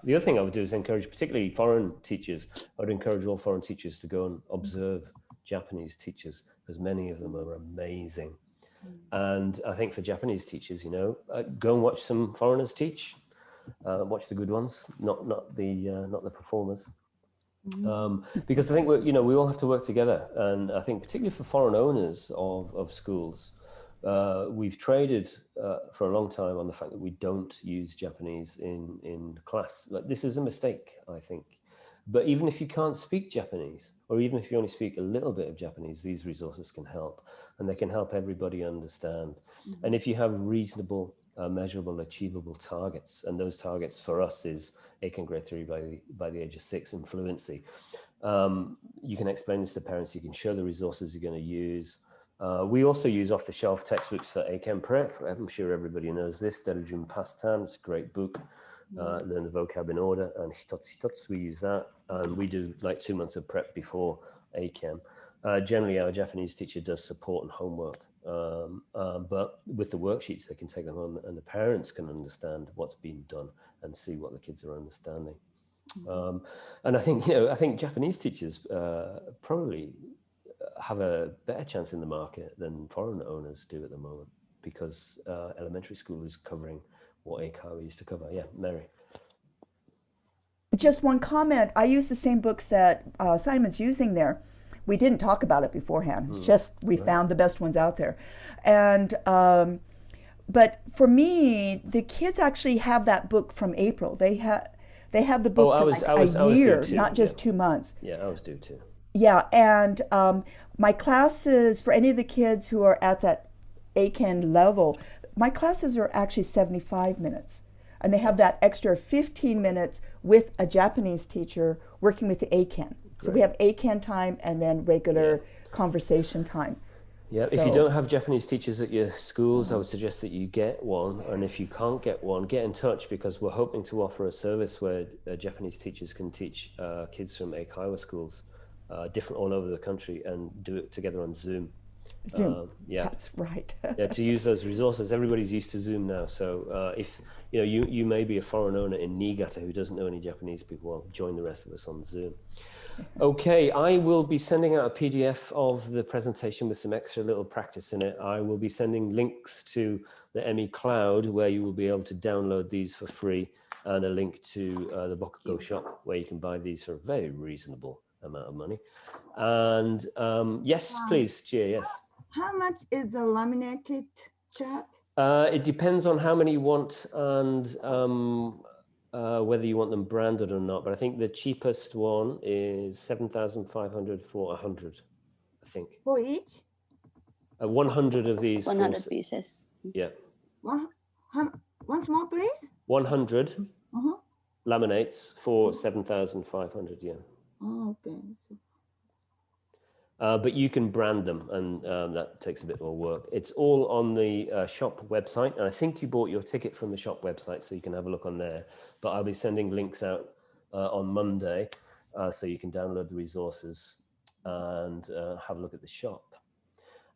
Speaker 1: the other thing I would do is encourage, particularly foreign teachers, I would encourage all foreign teachers to go and observe Japanese teachers, because many of them are amazing. And I think for Japanese teachers, you know, go and watch some foreigners teach. Watch the good ones, not the performers. Because I think we all have to work together, and I think particularly for foreign owners of schools, we've traded for a long time on the fact that we don't use Japanese in class. Like, this is a mistake, I think. But even if you can't speak Japanese, or even if you only speak a little bit of Japanese, these resources can help, and they can help everybody understand. And if you have reasonable, measurable, achievable targets, and those targets for us is ACAN grade 3 by the age of 6 and fluency, you can explain this to parents, you can show the resources you're going to use. We also use off-the-shelf textbooks for ACAN prep. I'm sure everybody knows this. Derajun Pastime, it's a great book. Learn the vocab in order, and hitotsu, we use that, and we do like 2 months of prep before ACAM. Generally, our Japanese teacher does support and homework, but with the worksheets, they can take them home, and the parents can understand what's being done and see what the kids are understanding. And I think, I think Japanese teachers probably have a better chance in the market than foreign owners do at the moment, because elementary school is covering what ACAR used to cover. Yeah, Mary.
Speaker 3: Just one comment. I use the same books that Simon's using there. We didn't talk about it beforehand. It's just we found the best ones out there. And but for me, the kids actually have that book from April. They have the book for a year, not just 2 months.
Speaker 1: Yeah, I was due too.
Speaker 3: Yeah, and my classes, for any of the kids who are at that ACAN level, my classes are actually 75 minutes. And they have that extra 15 minutes with a Japanese teacher working with the ACAN. So we have ACAN time and then regular conversation time.
Speaker 1: Yeah, if you don't have Japanese teachers at your schools, I would suggest that you get one. And if you can't get one, get in touch, because we're hoping to offer a service where Japanese teachers can teach kids from Eikaiwa schools, different all over the country, and do it together on Zoom.
Speaker 3: Zoom, that's right.
Speaker 1: Yeah, to use those resources. Everybody's used to Zoom now. So if you may be a foreign owner in Niigata who doesn't know any Japanese people, well, join the rest of us on Zoom. Okay, I will be sending out a PDF of the presentation with some extra little practice in it. I will be sending links to the ME Cloud, where you will be able to download these for free, and a link to the Bokugo shop, where you can buy these for a very reasonable amount of money. And yes, please, Chia, yes.
Speaker 7: How much is a laminated chart?
Speaker 1: It depends on how many you want, and whether you want them branded or not. But I think the cheapest one is 7,500 for 100, I think.
Speaker 7: For each?
Speaker 1: 100 of these.
Speaker 5: 100 pieces.
Speaker 1: Yeah.
Speaker 7: Once more, please?
Speaker 1: 100 laminates for 7,500, yeah.
Speaker 7: Oh, okay.
Speaker 1: But you can brand them, and that takes a bit more work. It's all on the shop website, and I think you bought your ticket from the shop website, so you can have a look on there. But I'll be sending links out on Monday, so you can download the resources and have a look at the shop.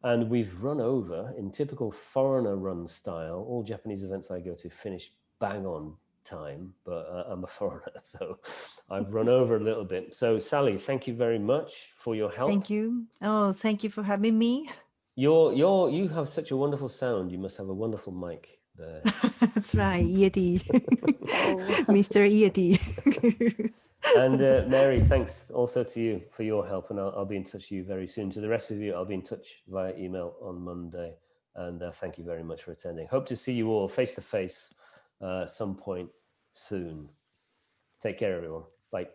Speaker 1: And we've run over, in typical foreigner-run style, all Japanese events I go to finish bang on time, but I'm a foreigner, so I've run over a little bit. So Sally, thank you very much for your help.
Speaker 2: Thank you. Oh, thank you for having me.
Speaker 1: You have such a wonderful sound. You must have a wonderful mic there.
Speaker 2: That's right, Yeti. Mr. Yeti.
Speaker 1: And Mary, thanks also to you for your help, and I'll be in touch with you very soon. To the rest of you, I'll be in touch via email on Monday, and thank you very much for attending. Hope to see you all face to face some point soon. Take care, everyone. Bye.